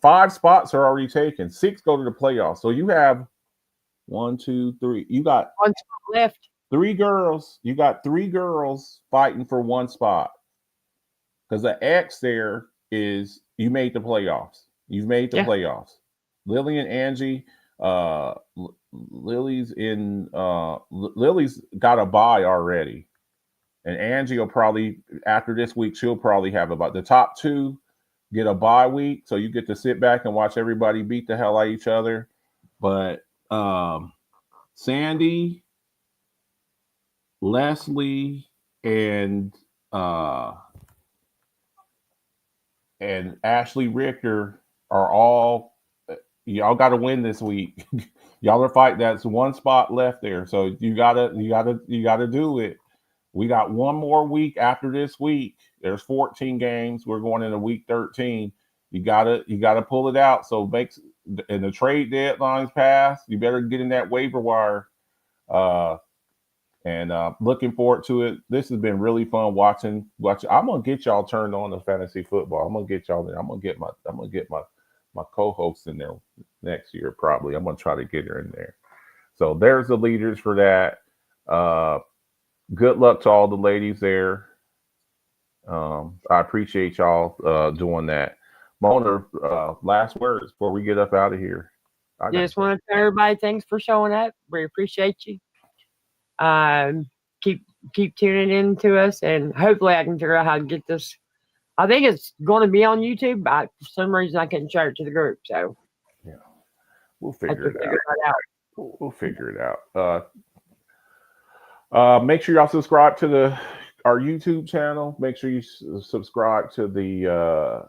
5 spots are already taken. 6 go to the playoffs. So you have 1, 2, 3. You got 1 spot left. 3 girls. You got 3 girls fighting for 1 spot. Because the X there is you made the playoffs. You've made the Yeah. playoffs. Lily and Angie. Lily's got a bye already, and Angie will probably after this week she'll probably have about the top 2 get a bye week, so you get to sit back and watch everybody beat the hell out of each other. But Sandy, Leslie, and Ashley Richter are all y'all got to win this week. Y'all are fighting. That's 1 spot left there, so you gotta do it. We got 1 more week after this week. There's 14 games. We're going into week 13. You gotta pull it out. So makes and the trade deadline's passed. You better get in that waiver wire. And looking forward to it. This has been really fun watching. I'm gonna get y'all turned on to fantasy football. I'm gonna get y'all there. I'm gonna get my co-host in there next year probably. I'm gonna try to get her in there. So there's the leaders for that. Good luck to all the ladies there. I appreciate y'all doing that. Mona, last words before we get up out of here. Just want to tell everybody thanks for showing up. We appreciate you. Keep tuning in to us, and hopefully I can figure out how to get this. I think it's going to be on YouTube, but for some reason I couldn't share it to the group. So yeah, we'll figure it out. We'll figure it out. Make sure y'all subscribe to our YouTube channel. Make sure you subscribe to the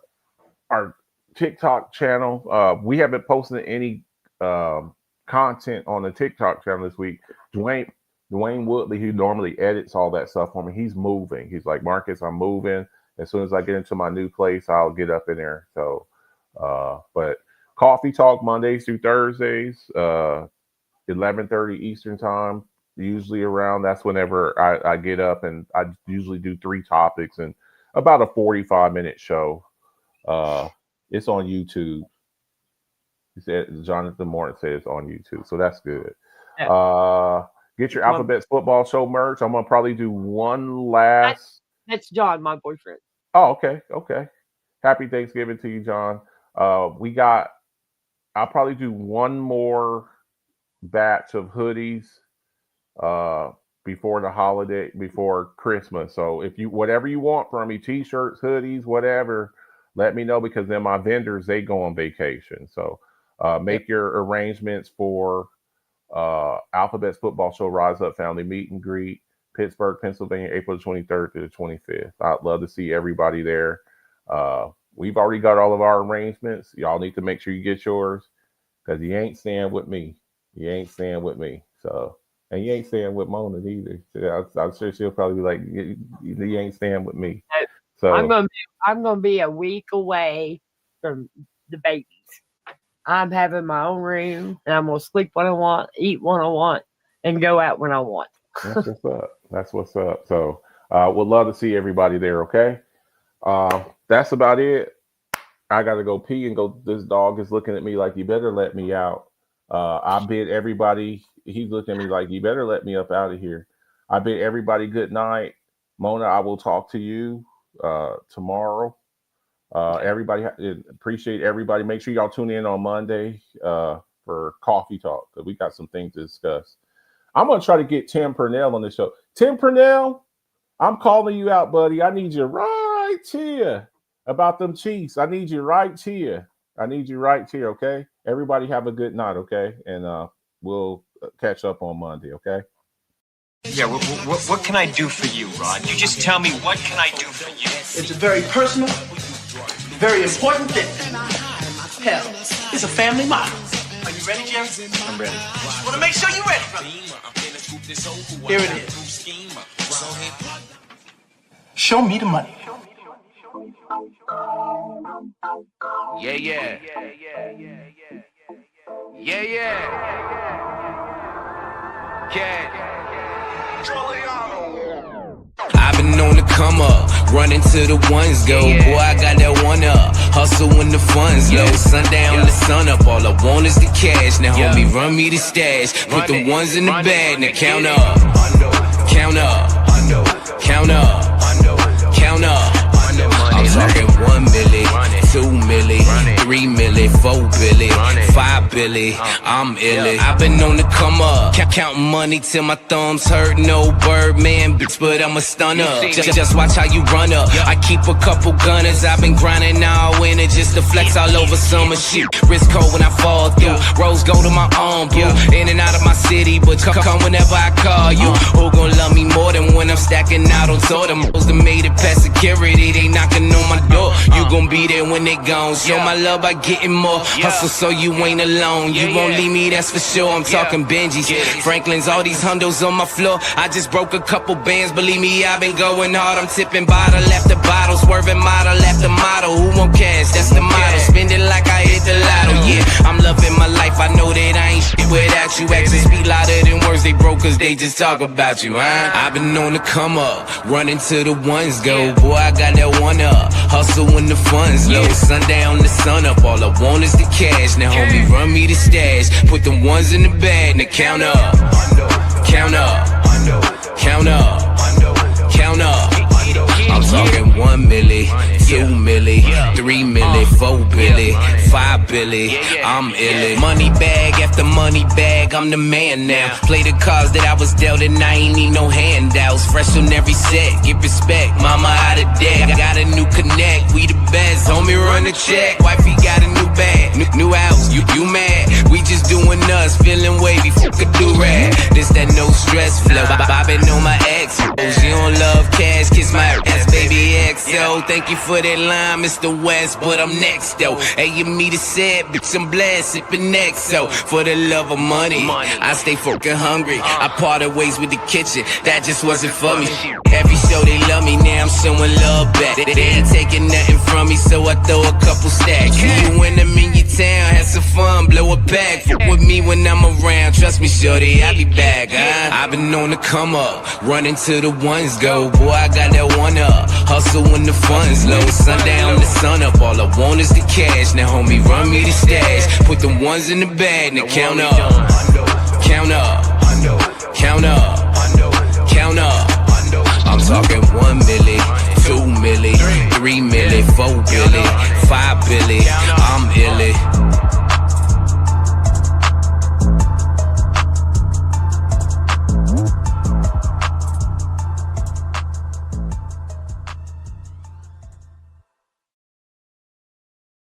our TikTok channel. We haven't posted any content on the TikTok channel this week. Dwayne Woodley, who normally edits all that stuff for me, he's moving. He's like, Marcus, I'm moving. As soon as I get into my new place, I'll get up in there. So, but Coffee Talk Mondays through Thursdays, 11:30 Eastern time, usually around. That's whenever I get up, and I usually do 3 topics and about a 45-minute show. It's on YouTube. He said Jonathan Morton said it's on YouTube, so that's good. Yeah. Get your Alphabets Football Show merch. I'm gonna probably do one last. That's John, my boyfriend. Oh, okay. Happy Thanksgiving to you, John. I'll probably do one more batch of hoodies before the holiday, before Christmas. So if whatever you want from me, t-shirts, hoodies, whatever, let me know, because then my vendors, they go on vacation. So make your arrangements for Alphabets Football Show Rise Up Family Meet and Greet, Pittsburgh, Pennsylvania, April 23rd to the 25th. I'd love to see everybody there. We've already got all of our arrangements. Y'all need to make sure you get yours, because you ain't staying with me. So, and you ain't staying with Mona either. I'm sure she'll probably be like, you ain't staying with me. So I'm gonna be a week away from the babies. I'm having my own room, and I'm gonna sleep when I want, eat when I want, and go out when I want. That's what's up. So we'd love to see everybody there. Okay. That's about it. I gotta go pee and go. This dog is looking at me like, you better let me out. I bid everybody. He's looking at me like, you better let me up out of here. I bid everybody good night. Mona, I will talk to you tomorrow. Everybody, appreciate everybody. Make sure y'all tune in on Monday for Coffee Talk, because we got some things to discuss. I'm gonna try to get Tim Purnell on the show. Tim Purnell, I'm calling you out, buddy. I need you right here about them Chiefs. I need you right here. Okay? Everybody have a good night, okay? And we'll catch up on Monday, okay? Yeah, what can I do for you, Rod? You just tell me, what can I do for you? It's a very personal, very important thing. Hell, it's a family motto. Are you ready, Jerry? I'm ready. Want to make sure you're ready, brother. Here it is. Show me the money. Yeah, yeah. Yeah, yeah. I've been on the come up, running to the ones go. Boy, I got that one up, hustle when the funds low. Sundown the sun up, all I want is the cash. Now homie, run me the stash, put the ones in the bag. Now count up, count up, count up, count up. I'm talking 1 milli, 2 milli, 3 milli, 4 billy, 5 billy, I'm illy. I've been on the come up, counting money till my thumbs hurt. No Birdman, bitch, but I'm a stunner. Just watch how you run up. I keep a couple gunners. I've been grinding all winter just to flex all over summer shit. Wrist cold when I fall through. Rose go to my arm, boo. In and out of my city, but come whenever I call you. Who gon' love me more than when I'm stacking out on tour? Them hoes that made it past security, they knocking on my door. You gon' be there when they gone. Show my love by getting more. Hustle so you ain't alone. You won't leave me, that's for sure. I'm talking Benjis, Franklin's, all these hundos on my floor. I just broke a couple bands. Believe me, I've been going hard. I'm tipping bottle after bottle, swerving model after model. Who won't cash? That's the motto. Spend it like I hit the lotto. Yeah, I'm loving my life. I know that I ain't shit without you. Actions speak louder than words. They broke cause they just talk about you, huh? I've been on the come up, running to the ones go. Boy, I got that one up, hustle when the funds low. Sundown the sun up, all I want is the cash. Now homie, run me the stash, put the ones in the bag. Now count up, count up, count up, count up. I'm talking 1 milli, 2 milli, 3 milli, 4 billy, 5 billy, I'm illy. Money bag after money bag, I'm the man now. Play the cards that I was dealt and I ain't need no handouts. Fresh on every set, get respect, mama out of debt. Got a new connect, we the best, homie run the check. Wifey got a new bag, new house, you mad? We just doing us, feeling wavy, fuck a do-rag. This that no stress flow, bobbing on my ex. You don't love cash, kiss my ass, baby XO. Thank you for that line, Mr. West, but I'm next though. Hey, you meet a set, bitch, I'm blessed, sipping XO. For the love of money, I stay fucking hungry. I parted ways with the kitchen, that just wasn't for me. Every show they love me, now I'm showing love back. They ain't taking nothing from me, so I throw a couple stacks. See you when I'm in your town, have some fun, blow a bag. Fuck with me when I'm around, trust me, shorty, I'll be back, huh? I've been on the come up, running to the ones go. Boy, I got that one up, hustle when the funds low. Sundown the sun up, all I want is the cash. Now homie, run me the stash, put the ones in the bag. Now count up, count up, count up.